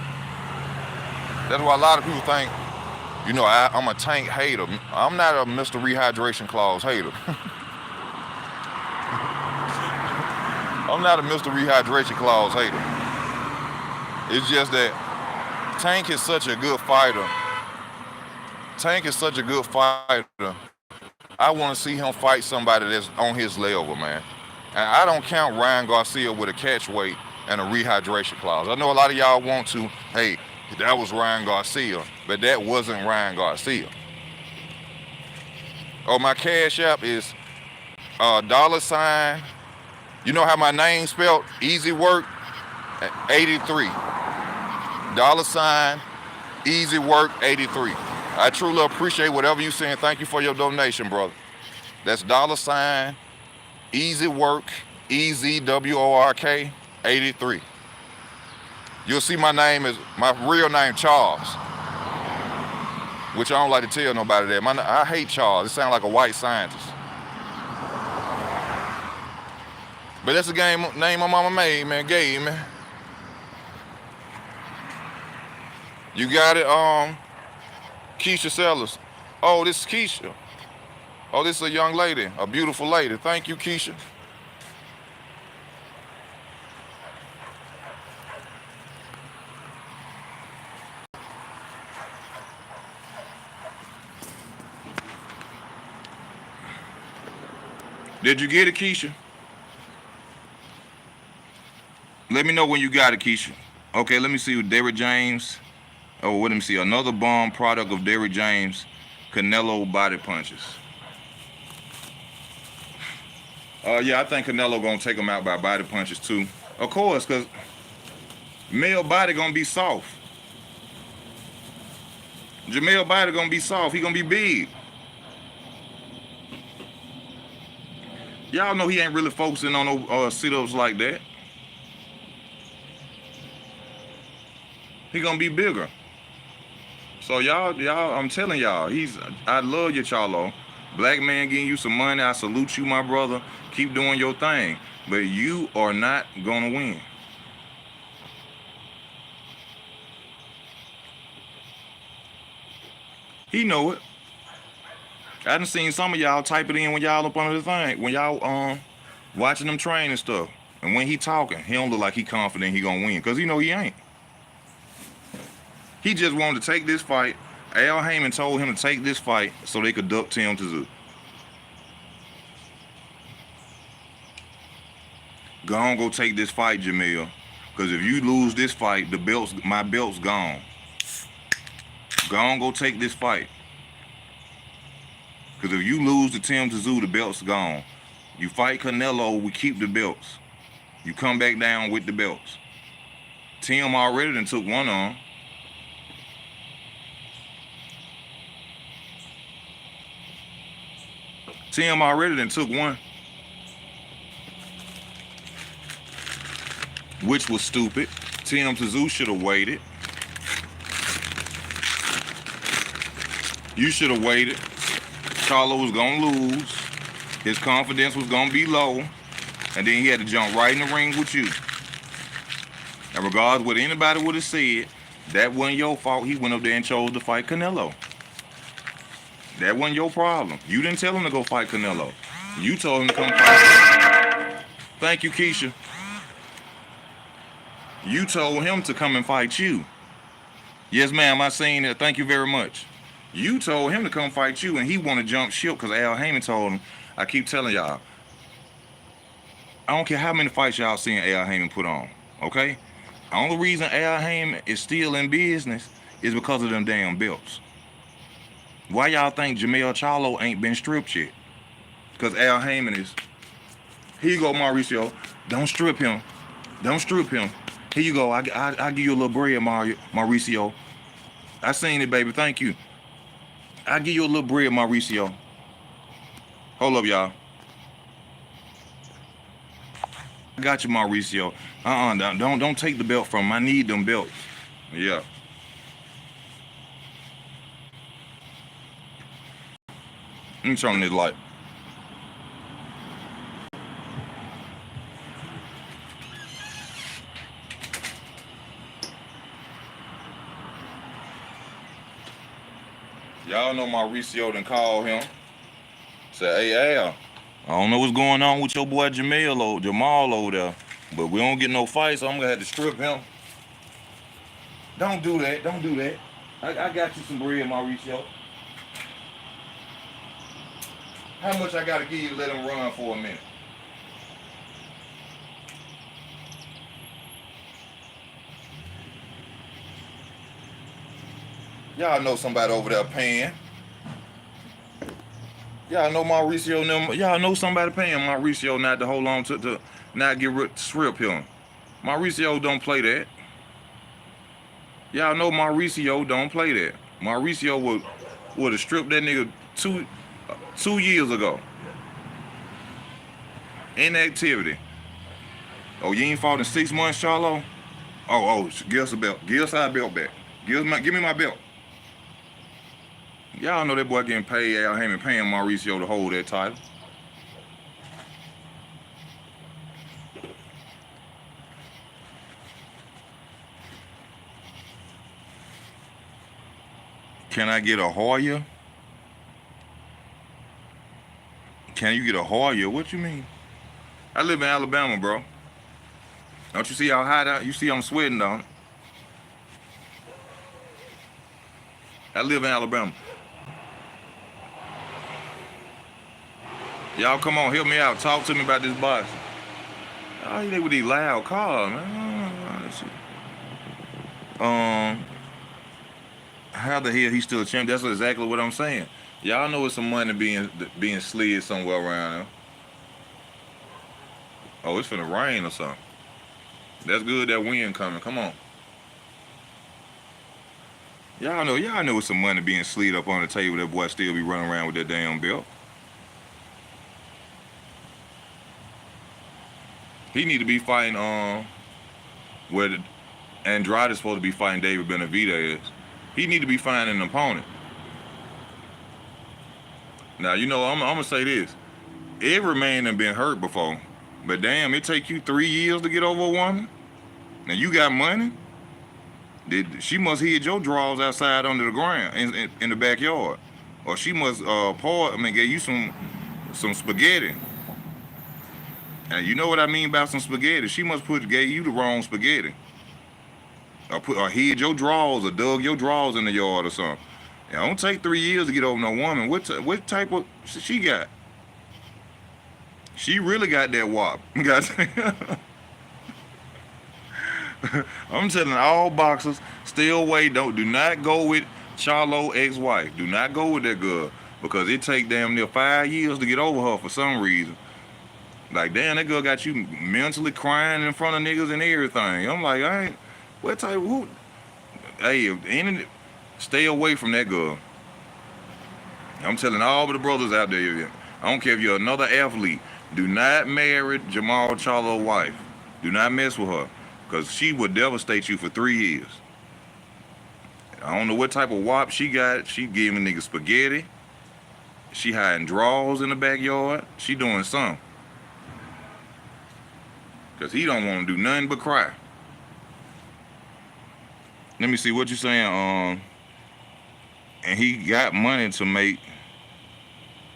That's why a lot of people think, I'm a Tank hater. I'm not a Mr. Rehydration Clause hater. I'm not a Mr. Rehydration Clause hater. It's just that Tank is such a good fighter. Tank is such a good fighter. I want to see him fight somebody that's on his level, man. And I don't count Ryan Garcia with a catch weight and a rehydration clause. I know a lot of y'all want to, hey, that was Ryan Garcia, but that wasn't Ryan Garcia. Oh, my Cash App is $. You know how my name spelled? Easy Work 83. $, Easy Work 83. I truly appreciate whatever you saying. Thank you for your donation, brother. That's $ Easy Work, EZWORK 83. You'll see my name is my real name, Charles, which I don't like to tell nobody that. I hate Charles. It sounds like a white scientist. But that's the name my mama made, man. Gave, man. You got it, Keisha Sellers. Oh, this is Keisha. Oh, this is a young lady, a beautiful lady. Thank you, Keisha. Did you get it, Keisha? Let me know when you got it, Keisha. Okay, let me see with Derrick James. Oh, let me see. Another bomb product of Derrick James, Canelo body punches. Yeah, I think Canelo gonna take him out by body punches too. Of course, cause male body gonna be soft. Jamel body gonna be soft. He gonna be big. Y'all know he ain't really focusing on no sit-ups like that. He gonna be bigger. So y'all, I'm telling y'all, I love you, Charlo. Black man getting you some money. I salute you, my brother. Keep doing your thing. But you are not gonna win. He know it. I done seen some of y'all type it in when y'all up under the thing. When y'all watching them train and stuff. And when he talking, he don't look like he confident he gonna win. Cause he know he ain't. He just wanted to take this fight. Al Heyman told him to take this fight so they could duck Tim Tszyu. Go on, go take this fight, Jamil. Because if you lose this fight, my belt's gone. Go on, go take this fight. Because if you lose to Tim Tszyu, the belt's gone. You fight Canelo, we keep the belts. You come back down with the belts. Tim already done took one on. Tim already done took one. Which was stupid. Tim Tszyu should have waited. You should have waited. Charlo was gonna lose. His confidence was gonna be low. And then he had to jump right in the ring with you. And regardless of what anybody would have said, that wasn't your fault. He went up there and chose to fight Canelo. That wasn't your problem. You didn't tell him to go fight Canelo. You told him to come fight. Thank you, Keisha. You told him to come and fight you. Yes, ma'am, I seen it. Thank you very much. You told him to come fight you, and he want to jump ship because Al Heyman told him. I keep telling y'all, I don't care how many fights y'all seen Al Heyman put on, okay? The only reason Al Heyman is still in business is because of them damn belts. Why y'all think Jamel Charlo ain't been stripped yet? Because Al Heyman is. Here you go, Mauricio. Don't strip him. Don't strip him. Here you go. I give you a little bread, Mauricio. I seen it, baby. Thank you. I give you a little bread, Mauricio. Hold up, y'all. I got you, Mauricio. Don't take the belt from him. I need them belts. Yeah. Let me turn on this light. Y'all know Mauricio done called him. Say, hey, Al, I don't know what's going on with your boy Jamal over there, but we don't get no fights, so I'm going to have to strip him. Don't do that. Don't do that. I got you some bread, Mauricio. How much I got to give you to let him run for a minute? Y'all know somebody over there paying. Y'all know Mauricio them. Y'all know somebody paying Mauricio not to hold on to not get strip him. Mauricio don't play that. Y'all know Mauricio don't play that. Mauricio would have stripped that nigga 2 years ago. Inactivity. Oh, you ain't fought in 6 months, Charlo? Oh, give us a belt. Give us our belt back. Give me my belt. Y'all know that boy getting paid, Al Hammond paying Mauricio to hold that title. Can I get a Hoya? Can you get a Hoya? What you mean? I live in Alabama, bro. Don't you see how hot out? You see I'm sweating, don't it? I live in Alabama. Y'all come on, help me out. Talk to me about this boxing. Oh, you there with these loud cars, man. How the hell he still a champ? That's exactly what I'm saying. Y'all know it's some money being slid somewhere around there. Oh, it's finna rain or something. That's good, that wind coming. Come on. Y'all know it's some money being slid up on the table. That boy still be running around with that damn belt. He need to be fighting where Andrade's supposed to be fighting David Benavidez. He need to be finding an opponent. Now, I'm gonna say this. Every man done been hurt before. But damn, it take you 3 years to get over a woman? Now you got money? She must hid your drawers outside under the ground in the backyard. Or she must gave you some spaghetti. And you know what I mean about some spaghetti. She must gave you the wrong spaghetti. Or hid your drawers or dug your drawers in the yard or something. It don't take 3 years to get over no woman. What type of she got? She really got that wop. I'm telling all boxers, stay away. Do not go with Charlo ex-wife. Do not go with that girl because it take damn near 5 years to get over her for some reason. Like, damn, that girl got you mentally crying in front of niggas and everything. I'm like, what type of who? Hey, stay away from that girl. I'm telling all of the brothers out there, I don't care if you're another athlete, do not marry Jamal Charlo's wife. Do not mess with her, because she would devastate you for 3 years. I don't know what type of wop she got. She giving niggas spaghetti. She hiding drawers in the backyard. She doing something. Because he don't want to do nothing but cry. Let me see what you saying. And he got money to make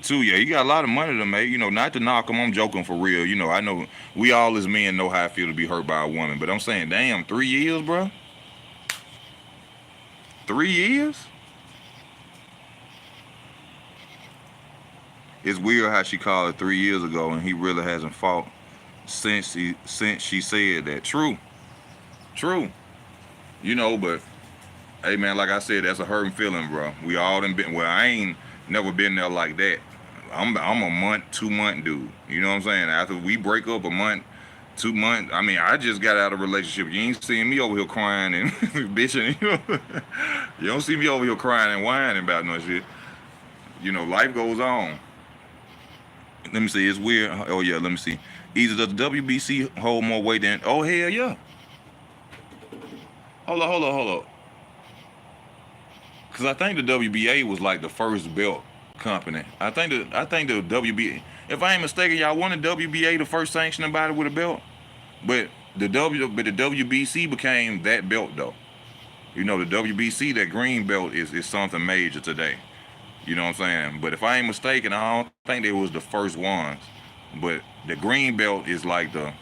too. Yeah, he got a lot of money to make. Not to knock him. I'm joking for real. I know we all as men know how I feel to be hurt by a woman. But I'm saying, damn, 3 years, bro. 3 years? It's weird how she called it 3 years ago and he really hasn't fought since she said that. True. But hey man, like I said, that's a hurting feeling, bro. We all done been. Well, I ain't never been there like that. I'm a month, 2 month dude. You know what I'm saying? After we break up a month, 2 months. I mean, I just got out of a relationship. You ain't seeing me over here crying and bitching. You don't see me over here crying and whining about no shit. Life goes on. Let me see. It's weird. Oh yeah, let me see. Either does the WBC hold more weight than? Oh hell yeah. Hold up. Cause I think the WBA was like the first belt company. I think the WBA. If I ain't mistaken, y'all wanted WBA the first sanctioning body with a belt, but the WBC became that belt though. The WBC, that green belt is something major today. You know what I'm saying? But if I ain't mistaken, I don't think they was the first ones. But the green belt is like the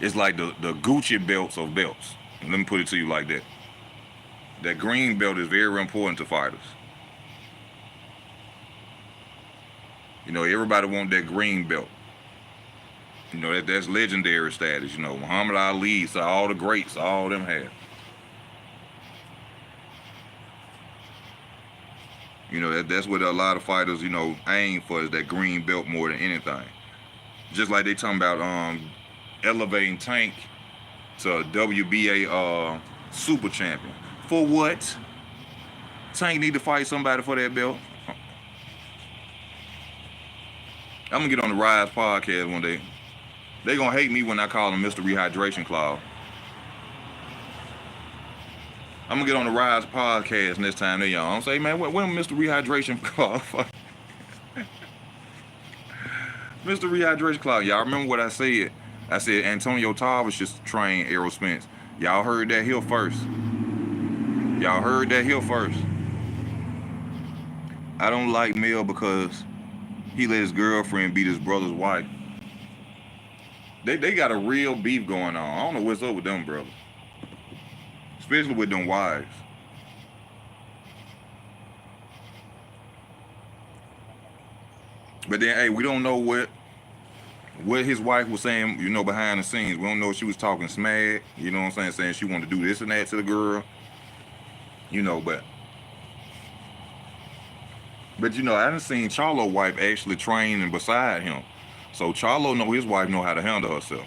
Gucci belts of belts. Let me put it to you like that. That green belt is very important to fighters. Everybody want that green belt. That's legendary status. Muhammad Ali, so all the greats, all of them had. That's what a lot of fighters, aim for, is that green belt more than anything. Just like they talking about elevating Tank to WBA super champion. For what? Tank need to fight somebody for that belt. I'm gonna get on the Rise podcast one day. They gonna hate me when I call him Mr. Rehydration Claw. I'm gonna get on the Rise podcast next time they y'all. I'm say, man, when Mr. Rehydration Claw? Mr. Rehydration Claw. Y'all remember what I said? I said Antonio Tarver should train Errol Spence. Y'all heard that here first. Y'all heard that here first. I don't like Mel because he let his girlfriend beat his brother's wife. They got a real beef going on. I don't know what's up with them brothers. Especially with them wives. But then, hey, we don't know what his wife was saying, you know, behind the scenes. We don't know if she was talking smack, you know what I'm saying she wanted to do this and that to the girl. You know, but you know, I done seen Charlo's wife actually training beside him. So Charlo know his wife know how to handle herself.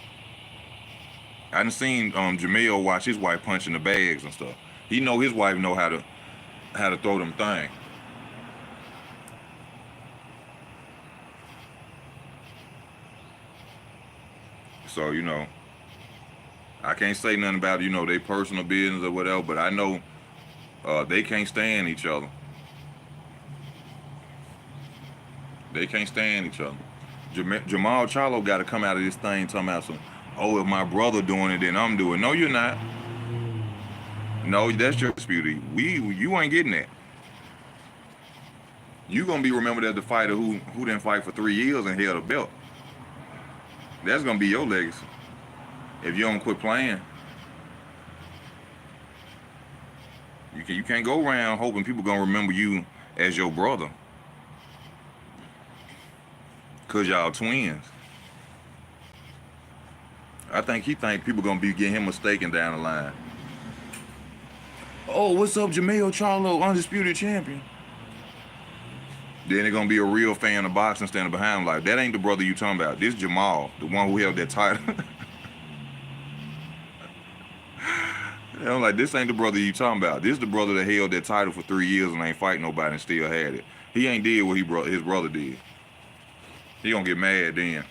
I done seen Jamel watch his wife punching the bags and stuff. He know his wife know how to throw them things. So, you know, I can't say nothing about, you know, their personal business or whatever, but I know they can't stand each other. They can't stand each other. Jamal Charlo got to come out of this thing talking about some, oh, if my brother doing it, then I'm doing it. No, you're not. No, that's your dispute. You ain't getting that. You gonna be remembered as the fighter who didn't fight for 3 years and held a belt. That's gonna be your legacy. If you don't quit playing. You can't go around hoping people gonna remember you as your brother. Cause y'all twins. I think he think people gonna be getting him mistaken down the line. Oh, what's up, Jamel Charlo, undisputed champion? Then they're gonna be a real fan of boxing standing behind him like, that ain't the brother you talking about. This Jamal, the one who held that title. I'm like, this ain't the brother you talking about. This the brother that held that title for 3 years and ain't fight nobody and still had it. He ain't did what his brother did. He gonna get mad then.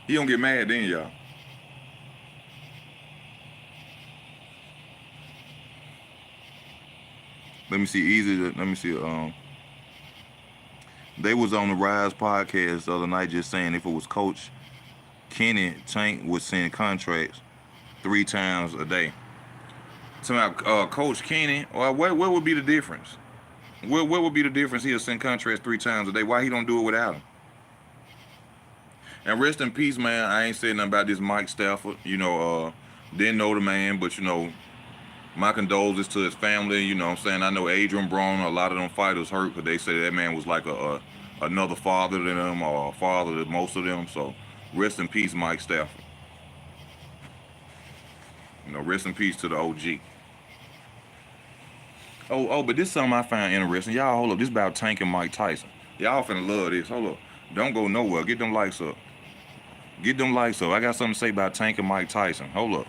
He gonna get mad then, y'all. Let me see. They was on the Rise podcast the other night just saying if it was Coach Kenny, Tank would send contracts 3 times a day. So now, Coach Kenny, or what would be the difference? What would be the difference? He'll send contracts 3 times a day. Why he don't do it without him? And rest in peace, man. I ain't saying nothing about this Mike Stafford. You know, didn't know the man, but you know, my condolences to his family. You know what I'm saying? I know Adrian Broner, a lot of them fighters hurt because they say that man was like another father to them or a father to most of them. So rest in peace, Mike Stafford. You know, rest in peace to the OG. Oh, but this is something I find interesting. Y'all, hold up. This is about Tank and Mike Tyson. Y'all finna love this. Hold up. Don't go nowhere. Get them lights up. Get them lights up. I got something to say about Tank and Mike Tyson. Hold up.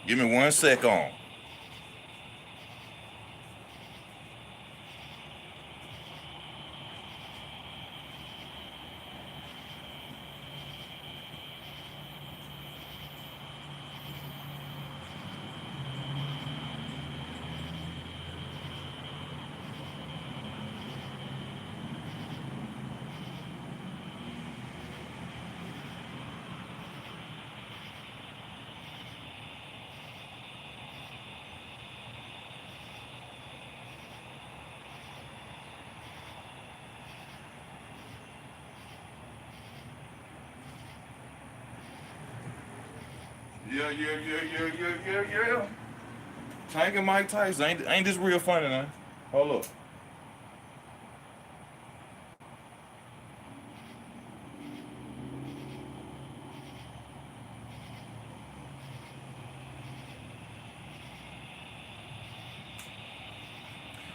Give me 1 second. Yeah. Tank and Mike Tyson. Ain't this real funny now? Hold up.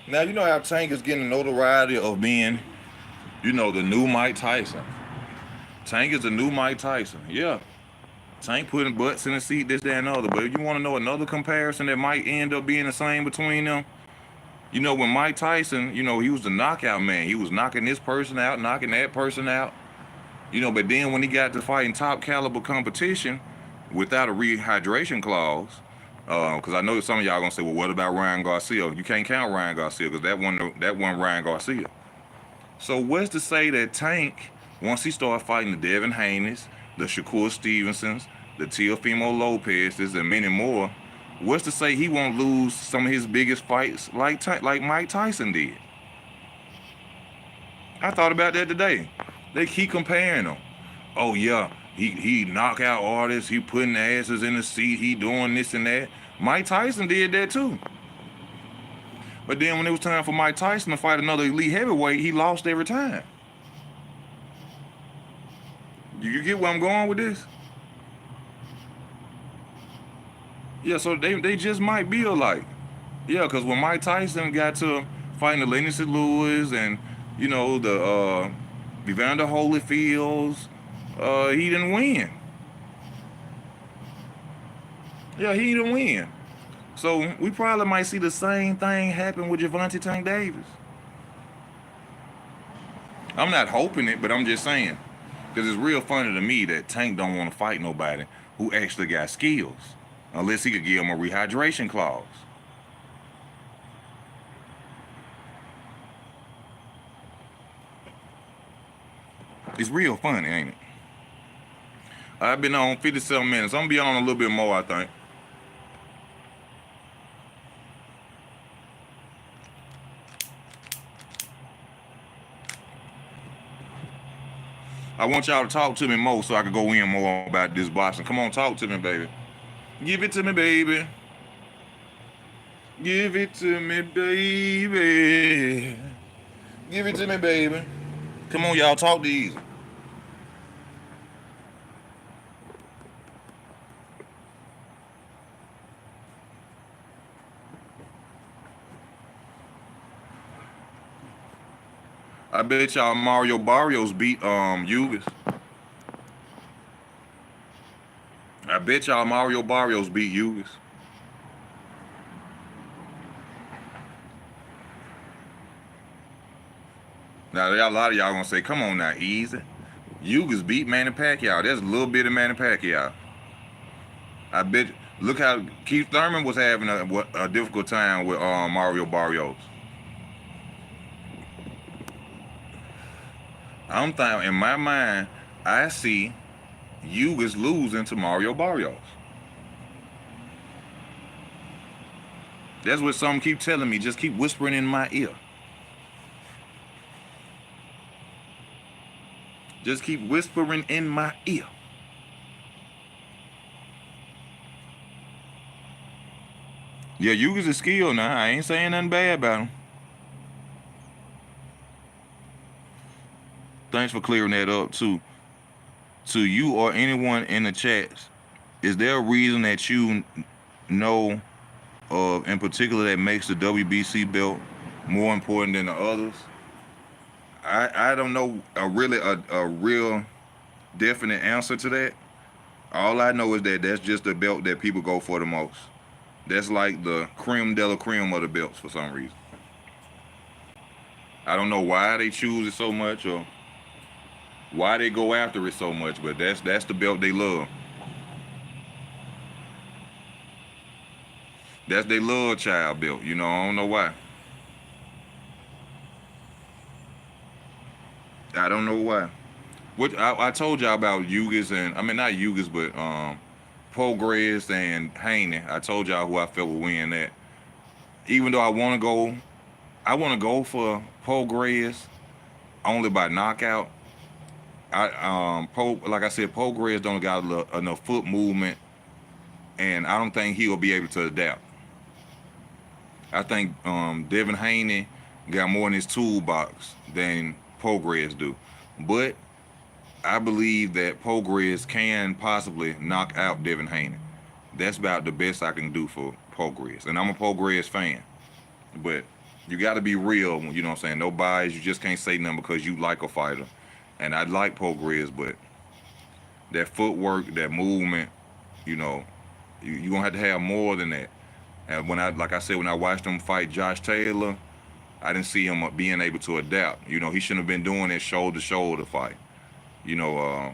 Now you know how Tank is getting the notoriety of being, the new Mike Tyson. Tank is the new Mike Tyson. Yeah. Tank putting butts in the seat, this, that, and other. But if you want to know another comparison that might end up being the same between them, when Mike Tyson, he was the knockout man. He was knocking this person out, knocking that person out. But then when he got to fighting top caliber competition without a rehydration clause, because I know some of y'all gonna say, well, what about Ryan Garcia? You can't count Ryan Garcia because that one Ryan Garcia. So what's to say that Tank, once he started fighting the Devin Haney's, the Shakur Stevensons, the Teofimo Lopez's, and many more, what's to say he won't lose some of his biggest fights like Mike Tyson did? I thought about that today. They keep comparing them. Oh yeah, he knockout artists, he putting asses in the seat, he doing this and that. Mike Tyson did that too. But then when it was time for Mike Tyson to fight another elite heavyweight, he lost every time. You get where I'm going with this? Yeah, so they just might be alike. Yeah, because when Mike Tyson got to fighting the Lennox St. Louis and, the Evander Holyfields, he didn't win. Yeah, he didn't win. So we probably might see the same thing happen with Gervonta Tank Davis. I'm not hoping it, but I'm just saying. Because it's real funny to me that Tank don't want to fight nobody who actually got skills. Unless he could give him a rehydration clause. It's real funny, ain't it? I've been on 57 minutes. I'm going to be on a little bit more, I think. I want y'all to talk to me more so I can go in more about this boxing. Come on, talk to me, baby. Give it to me, baby. Give it to me, baby. Give it to me, baby. Come on, y'all, talk to easy. I bet y'all Mario Barrios beat Yugas. I bet y'all Mario Barrios beat Yugas. Now, a lot of y'all gonna say, come on now, easy. Yugas beat Manny Pacquiao. There's a little bit of Manny Pacquiao. I bet, look how Keith Thurman was having a difficult time with Mario Barrios. I'm thinking, in my mind, I see Yugas losing to Mario Barrios. That's what some keep telling me. Just keep whispering in my ear. Just keep whispering in my ear. Yeah, Yugas is skilled now. I ain't saying nothing bad about him. Thanks for clearing that up too. To you or anyone in the chats, is there a reason that you know of in particular that makes the WBC belt more important than the others? I don't know a real definite answer to that. All I know is that that's just the belt that people go for the most. That's like the creme de la creme of the belts for some reason. I don't know why they choose it so much or why they go after it so much, but that's the belt they love. That's their love child belt, I don't know why. I don't know why. What I told y'all about Yugas and not Yugas, but Prograis and Haney. I told y'all who I felt would win that. Even though I want to go for Prograis only by knockout. Like I said, Prograis don't got enough foot movement, and I don't think he'll be able to adapt. I think Devin Haney got more in his toolbox than Prograis do, but I believe that Prograis can possibly knock out Devin Haney. That's about the best I can do for Prograis, and I'm a Prograis fan. But You got to be real. You know what I'm saying? No bias. You just can't say nothing because you like a fighter. And I like Progress, but that footwork, that movement, you know, you're going to have more than that. And like I said, when I watched him fight Josh Taylor, I didn't see him being able to adapt. You know, he shouldn't have been doing that shoulder-to-shoulder fight. You know,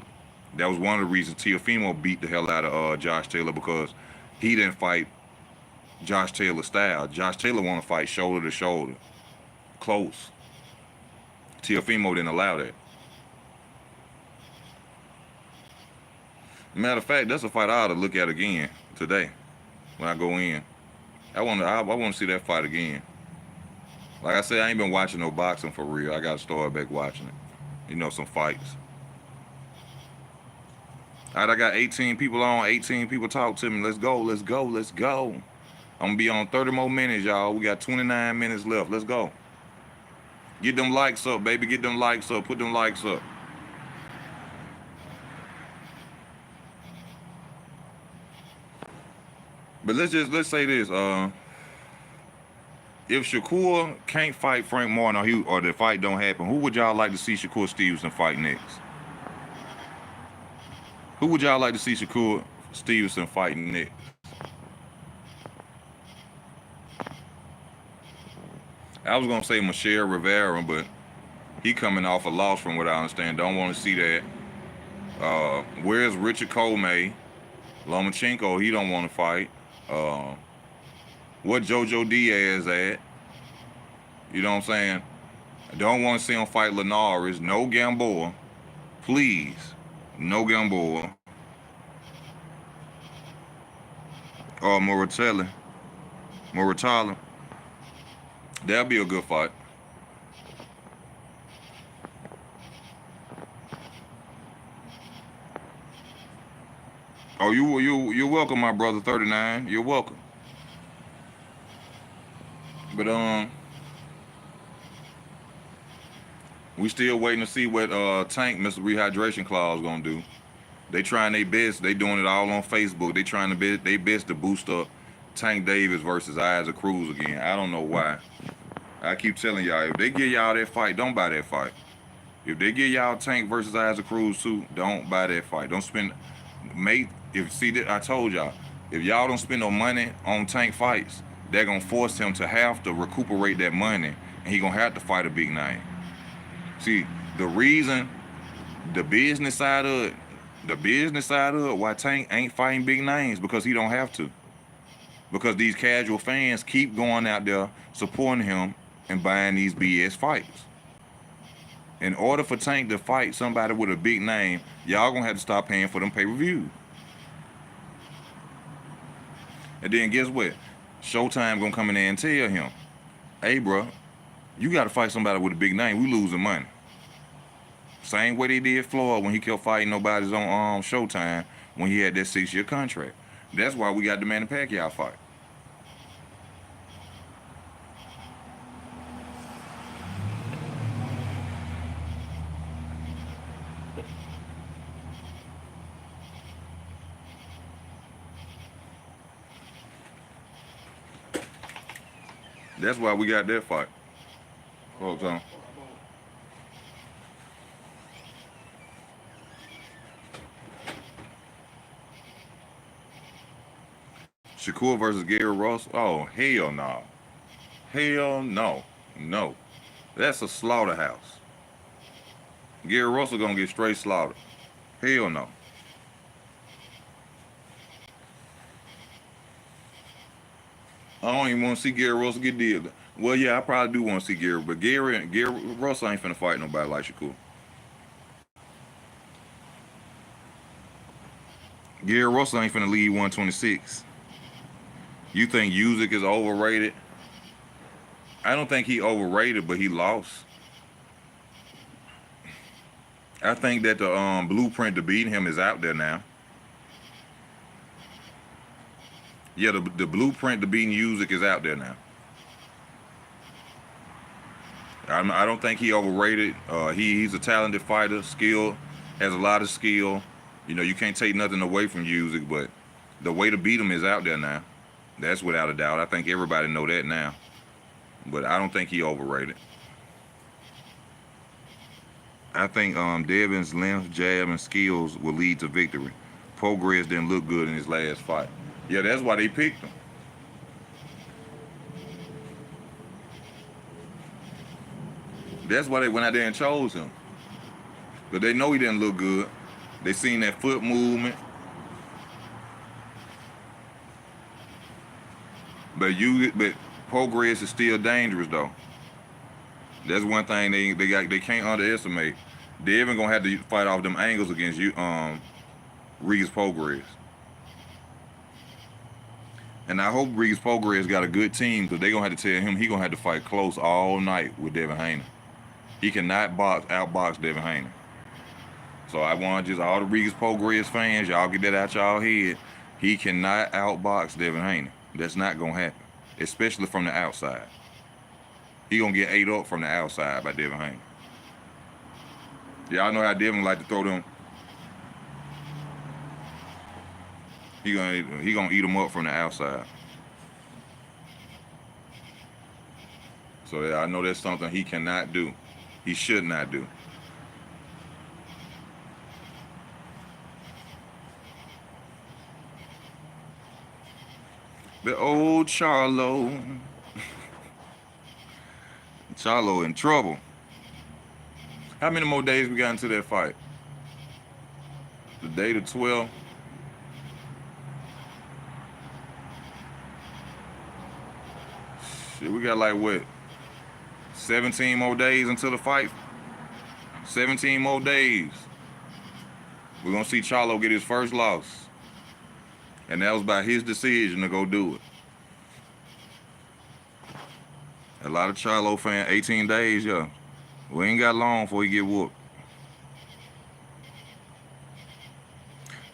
that was one of the reasons Teofimo beat the hell out of Josh Taylor, because he didn't fight Josh Taylor style. Josh Taylor want to fight shoulder to shoulder, close. Teofimo didn't allow that. Matter of fact, that's a fight I ought to look at again today when I go in. I want to see that fight again. Like I said, I ain't been watching no boxing for real. I got to start back watching it. You know, some fights. All right, I got 18 people on. 18 people talk to me. Let's go. Let's go. Let's go. I'm going to be on 30 more minutes, y'all. We got 29 minutes left. Let's go. Get them likes up, baby. Get them likes up. Put them likes up. But let's say this. If Shakur can't fight Frank Martin, or the fight don't happen, who would y'all like to see Shakur Stevenson fight next? Who would y'all like to see Shakur Stevenson fighting next? I was gonna say Michelle Rivera, but he coming off a loss from what I understand. Don't want to see that. Where's Richard Comey? Lomachenko, he don't want to fight. What JoJo Diaz at? You know what I'm saying? I don't want to see him fight Linares. No Gamboa. Please. No Gamboa. Or Muratalla. That'll be a good fight. Oh, you're welcome, my brother 39. You're welcome. But we still waiting to see what Tank, Mr. Rehydration Clause, gonna do. They trying their best. They doing it all on Facebook. They trying their best to boost up Tank Davis versus Isaac Cruz again. I don't know why. I keep telling y'all, if they give y'all that fight, don't buy that fight. If they give y'all Tank versus Isaac Cruz too, don't buy that fight. Don't spend. I told y'all, if y'all don't spend no money on Tank fights, they're gonna force him to have to recuperate that money, and he gonna have to fight a big name. See, the reason, the business side of it, why Tank ain't fighting big names, because he don't have to. Because these casual fans keep going out there supporting him and buying these BS fights. In order for Tank to fight somebody with a big name, y'all gonna have to stop paying for them pay-per-views. And then guess what? Showtime gonna come in there and tell him, hey bro, you gotta fight somebody with a big name, we losing money. Same way they did Floyd when he kept fighting nobody's on Showtime when he had that 6-year contract. That's why we got the Manny Pacquiao fight. That's why we got that fight. Hold on. Shakur versus Gary Russell? Oh, hell no. Hell no. No. That's a slaughterhouse. Gary Russell gonna get straight slaughtered. Hell no. I don't even want to see Gary Russell get deal. Well, yeah, I probably do want to see Gary, but Gary Russell ain't finna fight nobody like Shakur. Gary Russell ain't finna lead 126. You think Usyk is overrated? I don't think he overrated, but he lost. I think that the blueprint to beat him is out there now. Yeah, the blueprint to beating Usyk is out there now. I don't think he overrated. He's a talented fighter, skilled, has a lot of skill. You know, you can't take nothing away from Usyk, but the way to beat him is out there now. That's without a doubt. I think everybody know that now. but I don't think he overrated. I think Devin's length, jab, and skills will lead to victory. Progress didn't look good in his last fight. Yeah, that's why they picked him. That's why they went out there and chose him. But they know he didn't look good. They seen that foot movement. But progress is still dangerous though. That's one thing they can't underestimate. Devin gonna have to fight off them angles against you, Regis Progress. And I hope Regis Progress got a good team because they gonna have to tell him he gonna have to fight close all night with Devin Haney. He cannot outbox Devin Haney. So I want just all the Regis Progress fans, y'all get that out y'all head. He cannot outbox Devin Haney. That's not gonna happen, especially from the outside. He gonna get ate up from the outside by Devin Haney. Y'all know how Devin like to throw them. He gonna eat them up from the outside. So I know that's something he cannot do. He should not do. The old Charlo. Charlo in trouble. How many more days we got into that fight? The day to 12. Shit, we got like what? 17 more days until the fight. 17 more days. We're gonna see Charlo get his first loss. And that was by his decision to go do it. A lot of Charlo fans, 18 days, yeah. We ain't got long before he get whooped.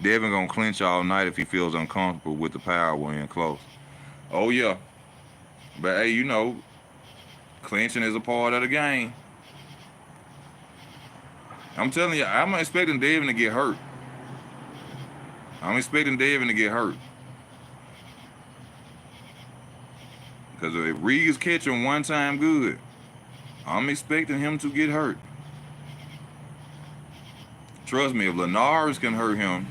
Devin gonna clinch all night if he feels uncomfortable with the power when in close. Oh yeah. But hey, you know, clinching is a part of the game. I'm telling you, I'm expecting Devin to get hurt. I'm expecting Devin to get hurt. Because if Regis catch him one time good, I'm expecting him to get hurt. Trust me, if Linares can hurt him,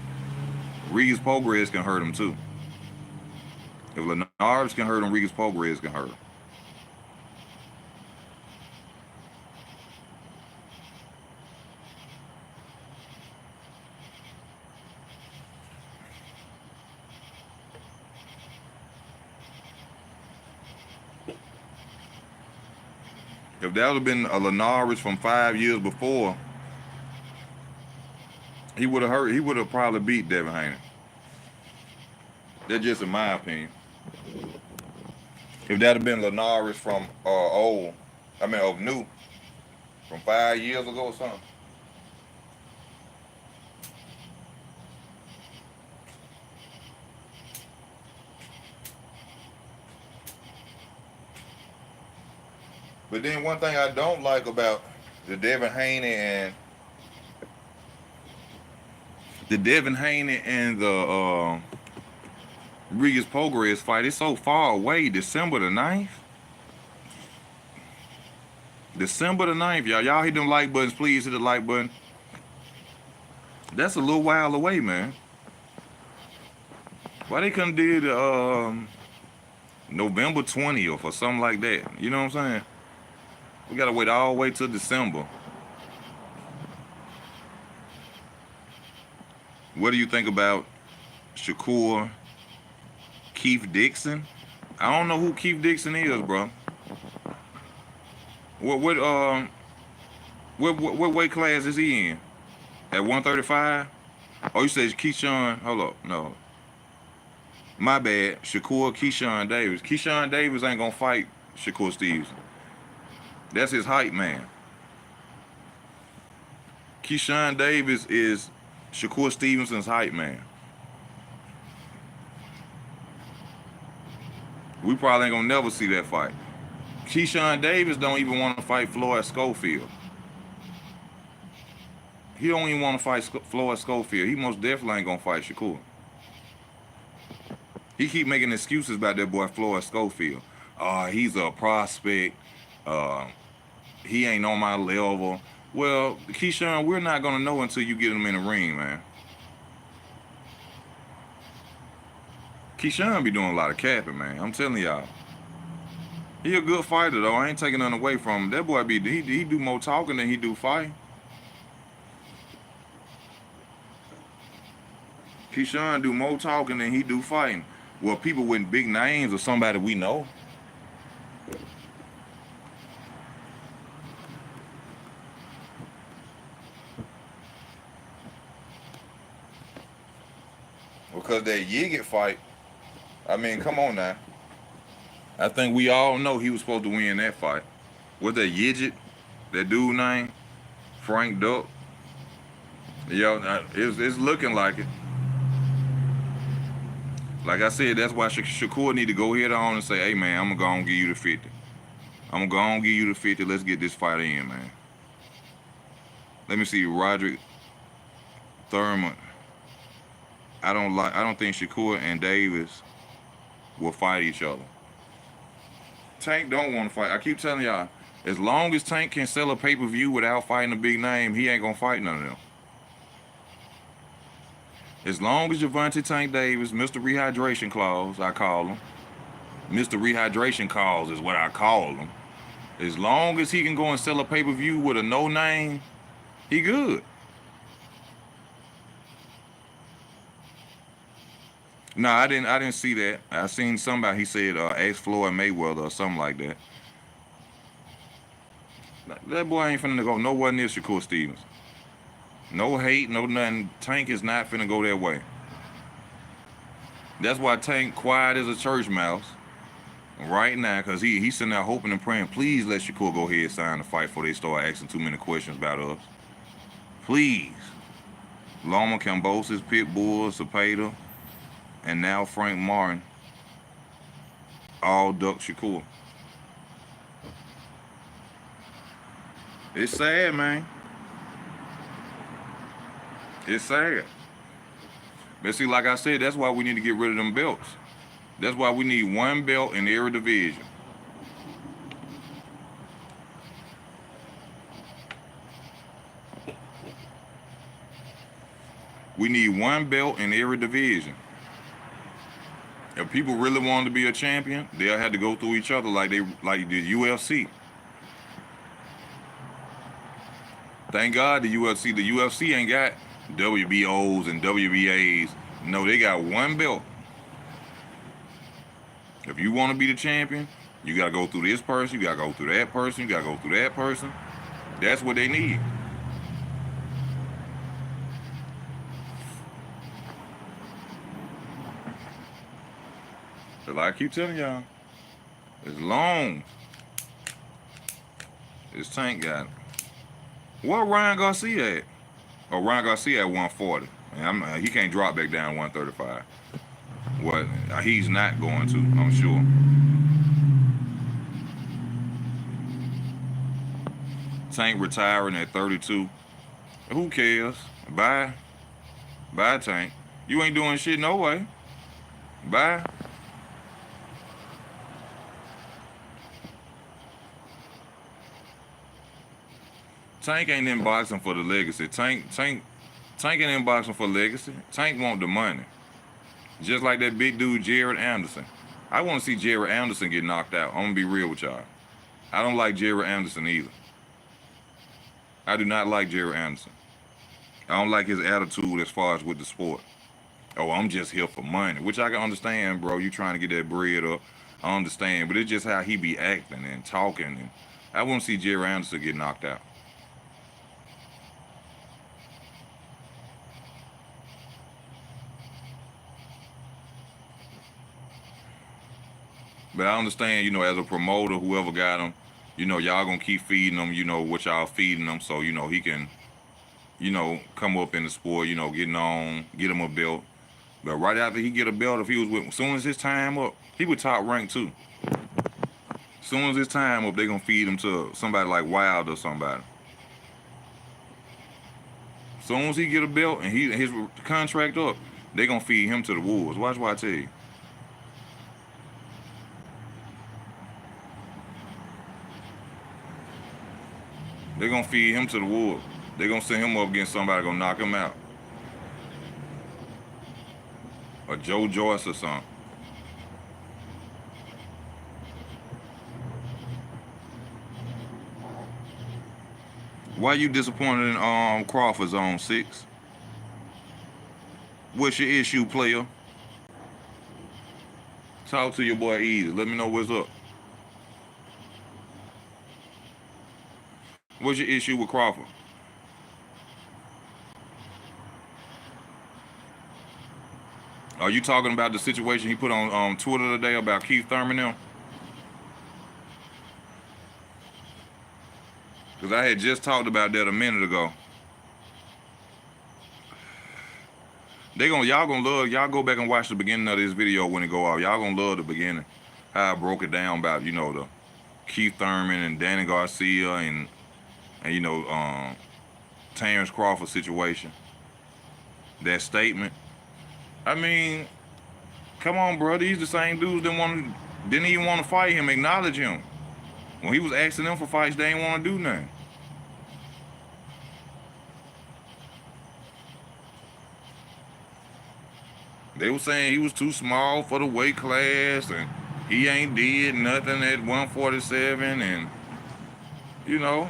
Regis Progress can hurt him too. If Linares can hurt him, Regis Progress can hurt him. If that would have been a Linares from 5 years before, he would have probably beat Devin Haney. That's just in my opinion. If that had been Linares from of new, from 5 years ago or something. But then one thing I don't like about the Devin Haney and the Regis Progress fight, it's so far away. December the 9th. December the 9th, y'all. Y'all hit them like buttons, please hit the like button. That's a little while away, man. Why they couldn't do the November 20th or something like that? You know what I'm saying? We gotta wait all the way till December. What do you think about Shakur, Keith Dixon? I don't know who Keith Dixon is, bro. What weight class is he in? At 135? Oh, you said Keyshawn. Hold up, no. My bad. Shakur Keyshawn Davis. Keyshawn Davis ain't gonna fight Shakur Stevenson. That's his hype man. Keyshawn Davis is Shakur Stevenson's hype man. We probably ain't gonna never see that fight. Keyshawn Davis don't even want to fight Floyd Schofield. He don't even want to fight Floyd Schofield. He most definitely ain't gonna fight Shakur. He keep making excuses about that boy Floyd Schofield. He's a prospect. Uh, he ain't on my level. Well, Keyshawn, we're not gonna know until you get him in the ring, man. Keyshawn be doing a lot of capping, man. I'm telling y'all. He a good fighter though. I ain't taking nothing away from him. That boy he do more talking than he do fighting. Keyshawn do more talking than he do fighting. Well, people with big names or somebody we know. Because that Yigit fight, I mean, come on now. I think we all know he was supposed to win that fight. What's that Yigit? That dude name? Frank Duck? Yo, it's looking like it. Like I said, that's why Shakur need to go head on and say, hey man, I'm gonna go on and give you the 50. I'm gonna go on and give you the 50. Let's get this fight in, man. Let me see, Roderick Thurman. I don't think Shakur and Davis will fight each other. Tank don't want to fight. I keep telling y'all, as long as Tank can sell a pay-per-view without fighting a big name, he ain't gonna fight none of them. As long as Javante Tank Davis, Mr. Rehydration Clause, I call him. Mr. Rehydration Clause is what I call him. As long as he can go and sell a pay-per-view with a no name, he good. No, I didn't see that. I seen somebody, he said ask Floyd Mayweather or something like that. That boy ain't finna go nowhere near Shakur Stevens. No hate, no nothing. Tank is not finna go that way. That's why Tank quiet as a church mouse right now, because he's sitting there hoping and praying, please let Shakur go ahead and sign the fight before they start asking too many questions about us. Please. Loma Cambosis, Pitbull, Cepeda, and now Frank Martin all duck Shakur. It's sad, man. It's sad. But see, like I said, that's why we need to get rid of them belts. That's why we need one belt in every division. We need one belt in every division. If people really want to be a champion, they'll have to go through each other like the UFC. Thank God the UFC ain't got WBOs and WBAs. No, they got one belt. If you want to be the champion, you got to go through this person, you got to go through that person, you got to go through that person. That's what they need. So like I keep telling y'all, as long as Tank got it. Where Ryan Garcia at? Oh, Ryan Garcia at 140. Man, he can't drop back down 135. What? He's not going to, I'm sure. Tank retiring at 32. Who cares? Bye. Bye, Tank. You ain't doing shit no way. Bye. Tank ain't in boxing for the legacy. Tank ain't in boxing for legacy. Tank want the money. Just like that big dude, Jared Anderson. I want to see Jared Anderson get knocked out. I'm going to be real with y'all. I don't like Jared Anderson either. I do not like Jared Anderson. I don't like his attitude as far as with the sport. Oh, I'm just here for money, which I can understand, bro. You trying to get that bread up. I understand, but it's just how he be acting and talking. And I want to see Jared Anderson get knocked out. But I understand, as a promoter, whoever got him, y'all gonna keep feeding him, what y'all feeding him, so, he can, come up in the sport, getting on, get him a belt. But right after he get a belt, if he was as soon as his time up, he would top rank too. As soon as his time up, they gonna feed him to somebody like Wild or somebody. As soon as he get a belt and his contract up, they gonna feed him to the wolves. Watch what I tell you. They're gonna feed him to the wolves. They're gonna send him up against somebody gonna knock him out. Or Joe Joyce or something. Why you disappointed in Crawford's on 6? What's your issue, player? Talk to your boy easy. Let me know what's up. What's your issue with Crawford? Are you talking about the situation he put on Twitter today about Keith Thurman now? Because I had just talked about that a minute ago. Y'all gonna love, y'all go back and watch the beginning of this video when it go off. Y'all gonna love the beginning. How I broke it down about, you know, the Keith Thurman and Danny Garcia and you know, Terrence Crawford situation. That statement. I mean, come on, bro. These the same dudes that didn't even want to fight him, acknowledge him. When he was asking them for fights, they didn't want to do nothing. They were saying he was too small for the weight class and he ain't did nothing at 147 and, you know,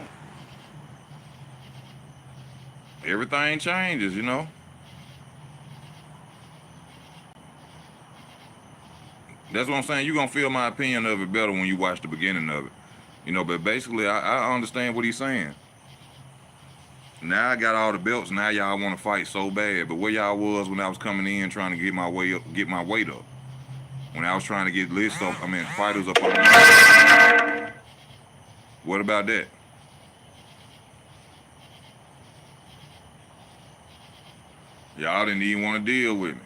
everything changes, you know. That's what I'm saying. You're going to feel my opinion of it better when you watch the beginning of it. You know, but basically, I understand what he's saying. Now I got all the belts. Now y'all want to fight so bad. But where y'all was when I was coming in trying to get my weight up. When I was trying to get fighters up on me. What about that? Y'all didn't even want to deal with me.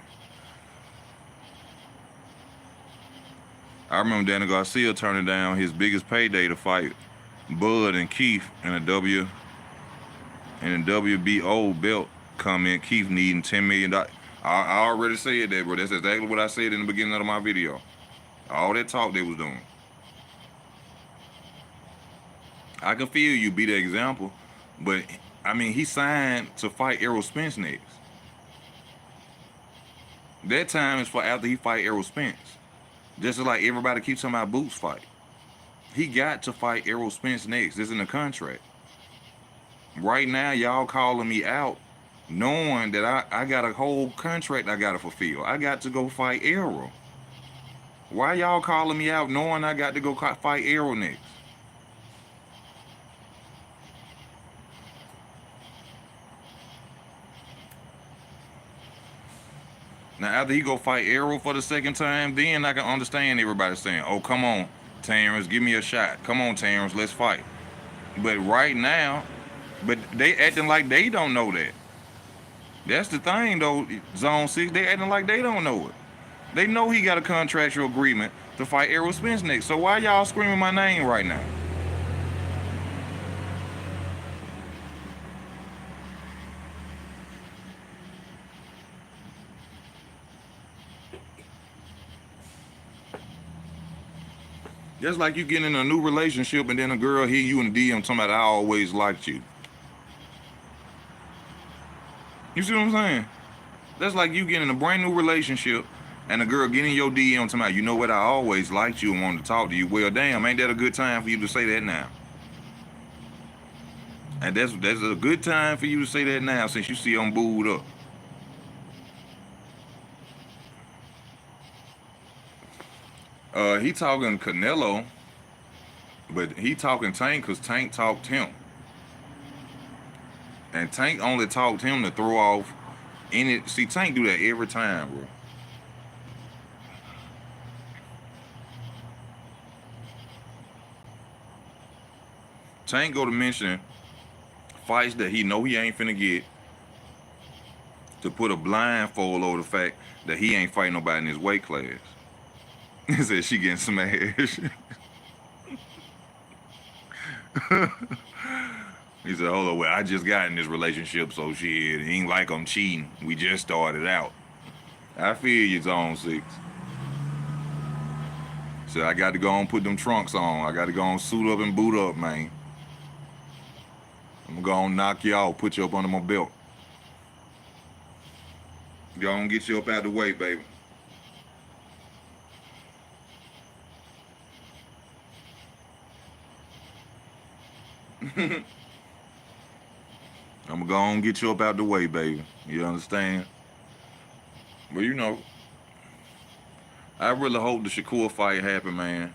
I remember Danny Garcia turning down his biggest payday to fight Bud and Keith in a WBO belt comment. Keith needing $10 million. I already said that, bro. That's exactly what I said in the beginning of my video. All that talk they was doing. I can feel you be the example, but I mean, he signed to fight Errol Spence next. That time is for after he fight Errol Spence. Just like everybody keeps talking about Boots fight. He got to fight Errol Spence next. This is in the contract. Right now, y'all calling me out, knowing that I got a whole contract I got to fulfill. I got to go fight Errol. Why y'all calling me out knowing I got to go fight Errol next? Now, after he go fight Errol for the second time, then I can understand everybody saying, oh, come on, Terrence, give me a shot. Come on, Terrence, let's fight. But right now, they acting like they don't know that. That's the thing, though, Zone 6, they acting like they don't know it. They know he got a contractual agreement to fight Errol Spence next. So why y'all screaming my name right now? Just like you getting in a new relationship and then a girl hear you in the DM talking about, I always liked you. You see what I'm saying? That's like you getting in a brand new relationship and a girl getting your DM talking about, you know what, I always liked you and wanted to talk to you. Well, damn, ain't that a good time for you to say that now? And that's a good time for you to say that now since you see I'm booed up. He talking Canelo, but he talking Tank because Tank talked him. And Tank only talked him to throw off any. See, Tank do that every time, bro. Tank go to mention fights that he know he ain't finna get to put a blindfold over the fact that he ain't fighting nobody in his weight class. He said she getting smashed. He said, hold on, well, I just got in this relationship, so shit, it ain't like I'm cheating. We just started out. I feel you, Zone 6. So I got to go and put them trunks on. I got to go and suit up and boot up, man. I'm gonna knock you out, put you up under my belt. Gonna get you up out the way, baby. I'm gonna get you up out the way, baby. You understand? But you know, I really hope the Shakur fight happen, man.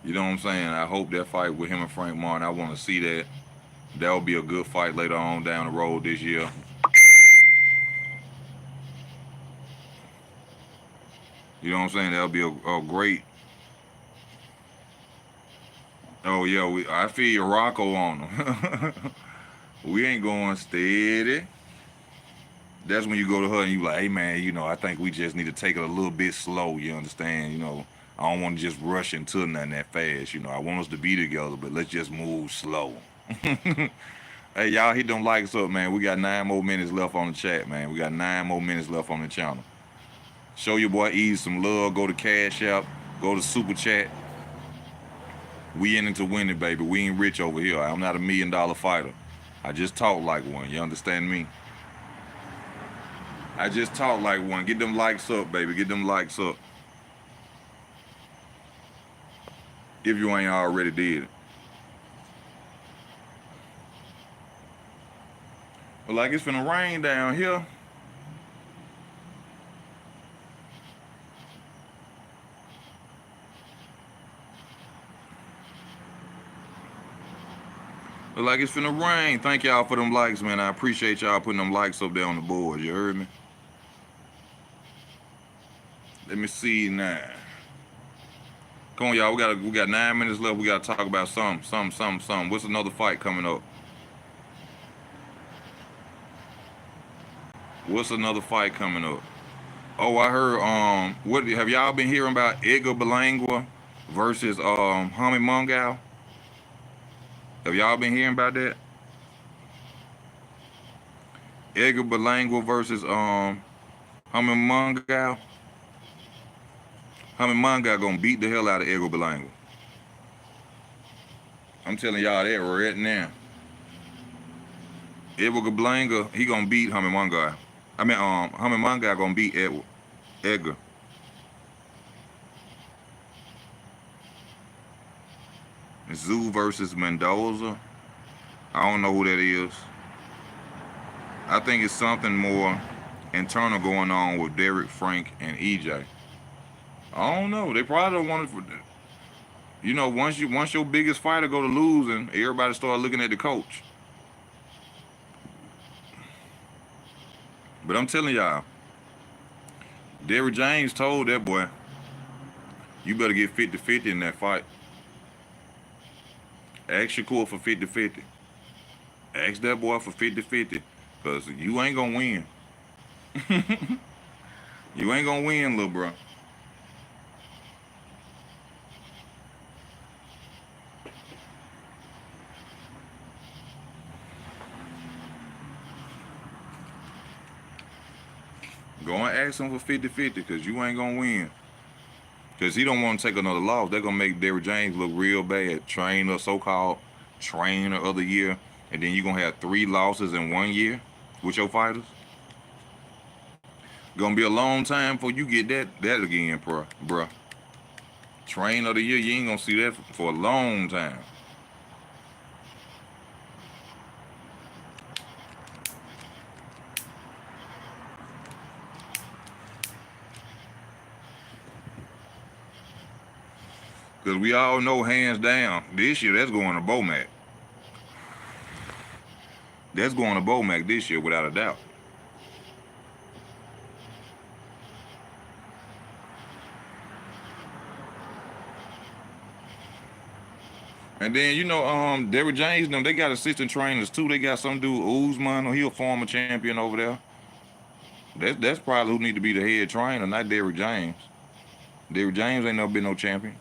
You know what I'm saying? I hope that fight with him and Frank Martin, I want to see that. That'll be a good fight later on down the road this year. You know what I'm saying? That'll be a great. Oh yeah, I feel your Rocco on him. We ain't going steady. That's when you go to her and you like, hey man, you know, I think we just need to take it a little bit slow. You understand? You know, I don't want to just rush into nothing that fast. You know, I want us to be together, but let's just move slow. Hey, y'all hit them likes up, man. We got 9 more minutes left on the chat, man. We got 9 more minutes left on the channel. Show your boy Ease some love. Go to Cash App. Go to Super Chat. We in it to win it, baby. We ain't rich over here. I'm not a $1 million fighter. I just talk like one. You understand me? I just talk like one. Get them likes up, baby. Get them likes up. If you ain't already did it. But like it's finna rain down here. But like it's finna rain. Thank y'all for them likes, man. I appreciate y'all putting them likes up there on the board. You heard me? Let me see now. Come on, y'all. We got 9 minutes left. We gotta talk about something. What's another fight coming up? What's another fight coming up? Oh, I heard. What have y'all been hearing about Edgar Berlanga versus Hamid Mungal? Have y'all been hearing about that? Edgar Berlanga versus Hamid Mungal. Hamid Mungal gonna beat the hell out of Edgar Berlanga. I'm telling y'all that right now. Edgar Berlanga, he gonna beat Hamid Mungal. I mean, Hamid Mungal gonna beat Edgar. Zoo versus Mendoza. I don't know who that is. I think it's something more internal going on with Derek, Frank, and EJ. I don't know. They probably don't want it for. You know, once your biggest fighter go to losing, everybody start looking at the coach. But I'm telling y'all, Derrick James told that boy, you better get 50-50 in that fight. Ask Shakur for 50-50. Ask that boy for 50-50. Because you ain't going to win. You ain't going to win, little bro. Go and ask him for 50-50 because you ain't going to win. Because he don't want to take another loss. They're going to make Derrick James look real bad. Trainer, so-called trainer of the year. And then you're going to have 3 losses in 1 year with your fighters. Going to be a long time before you get that again, bruh. Trainer of the year, you ain't going to see that for a long time. Because we all know, hands down, this year that's going to Bomac. That's going to Bomac this year, without a doubt. And then, you know, Derrick James, they got assistant trainers too. They got some dude, Usman, or he a former champion over there. That's probably who need to be the head trainer, not Derrick James. Derrick James ain't never been no champion.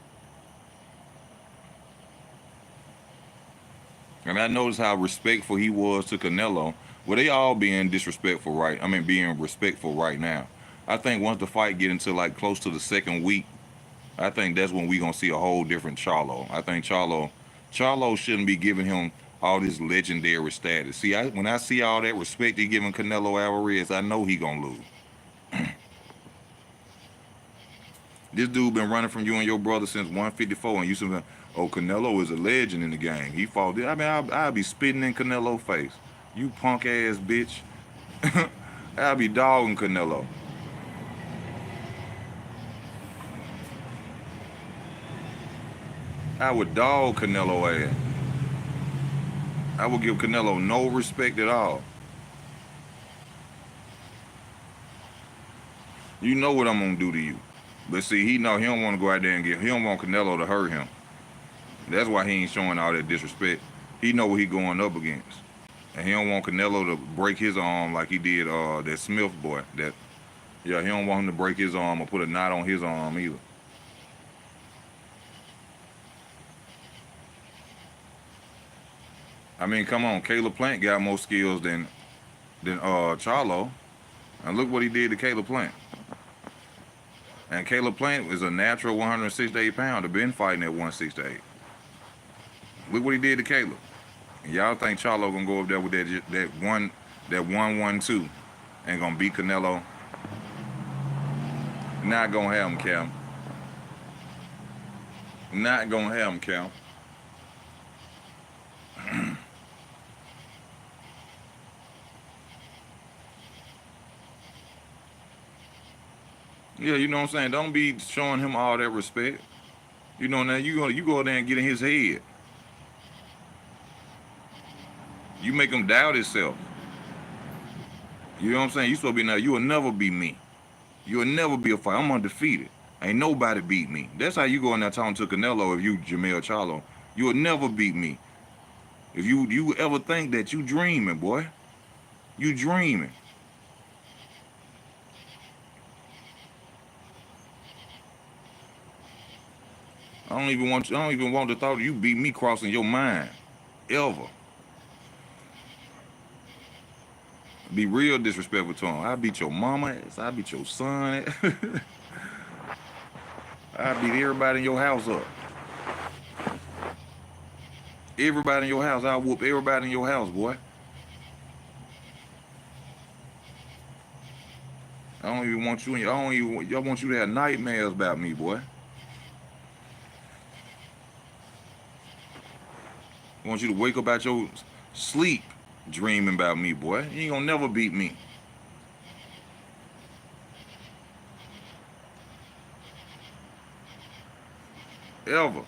And I noticed how respectful he was to Canelo. Well, they all being disrespectful, right? I mean, being respectful right now. I think once the fight get into like close to the 2nd week, I think that's when we gonna see a whole different Charlo. I think Charlo shouldn't be giving him all this legendary status. See, when I see all that respect he giving Canelo Alvarez, I know he gonna lose. This dude been running from you and your brother since 154, and you said, "Oh, Canelo is a legend in the game. He fought." I mean, I'll be spitting in Canelo's face. You punk ass bitch. I'll be dogging Canelo. I would dog Canelo ass. I would give Canelo no respect at all. You know what I'm gonna do to you. But see, he don't want to go out there and he don't want Canelo to hurt him. That's why he ain't showing all that disrespect. He know what he going up against. And he don't want Canelo to break his arm like he did that Smith boy. He don't want him to break his arm or put a knot on his arm either. I mean, come on, Caleb Plant got more skills than Charlo. And look what he did to Caleb Plant. And Caleb Plant is a natural 168 pounder, been fighting at 168. Look what he did to Caleb. And y'all think Charlo gonna go up there with that 112 and gonna beat Canelo? Not gonna have him, Cal. Not gonna have him, Cal. Yeah, you know what I'm saying? Don't be showing him all that respect. You know, now you go there and get in his head. You make him doubt himself. You know what I'm saying? You supposed to be now, you will never be me. You will never be a fighter. I'm undefeated. Ain't nobody beat me. That's how you go in there talking to Canelo if you Jamel Charlo. You will never beat me. If you ever think that, you dreaming, boy. You dreaming. I don't even want the thought of you beat me crossing your mind. Ever. Be real disrespectful to him. I beat your mama ass. I beat your son ass. I beat everybody in your house up. Everybody in your house. I whoop everybody in your house, boy. I don't even want you. I want you to have nightmares about me, boy. I want you to wake up out your sleep dreaming about me, boy. You ain't gonna never beat me. Ever.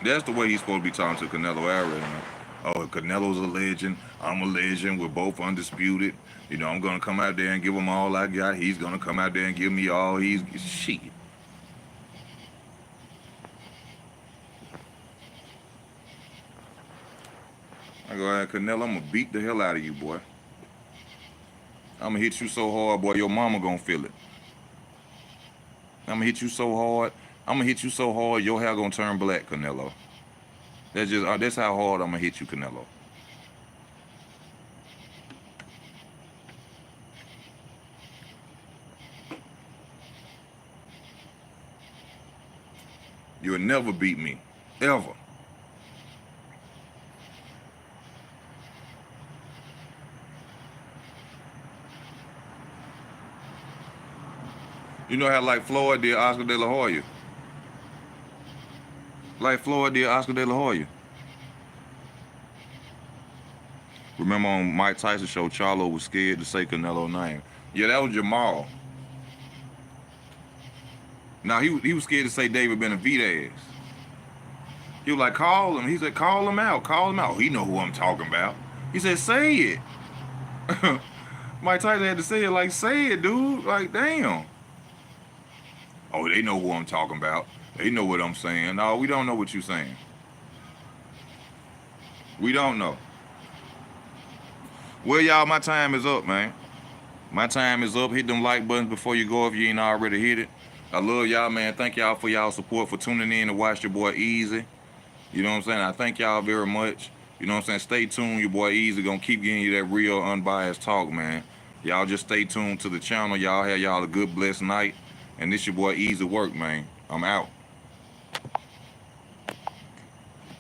That's the way he's supposed to be talking to Canelo Alvarez, man. Oh, Canelo's a legend. I'm a legend. We're both undisputed. You know, I'm gonna come out there and give him all I got. He's gonna come out there and give me all he's shit. I go ahead, Canelo, I'm gonna beat the hell out of you, boy. I'm gonna hit you so hard, boy, your mama gonna feel it. I'm gonna hit you so hard, your hair gonna turn black, Canelo. That's how hard I'm gonna hit you, Canelo. You'll never beat me, ever. You know how like Floyd did Oscar De La Hoya? Like Floyd did Oscar De La Hoya. Remember on Mike Tyson's show, Charlo was scared to say Canelo's name. Yeah, that was Jamal. Now he was scared to say David Benavidez. He was like, call him. He said, call him out. Call him out. He know who I'm talking about. He said, say it. Mike Tyson had to say it like, say it, dude. Like, damn. Oh, they know who I'm talking about. They know what I'm saying. No, we don't know what you're saying. We don't know. Well, y'all, my time is up, man. My time is up. Hit them like buttons before you go if you ain't already hit it. I love y'all, man. Thank y'all for y'all support, for tuning in to watch your boy Easy. You know what I'm saying? I thank y'all very much. You know what I'm saying? Stay tuned. Your boy Easy gonna keep getting you that real unbiased talk, man. Y'all just stay tuned to the channel. Y'all have y'all a good, blessed night. And this your boy Easy Work, man. I'm out.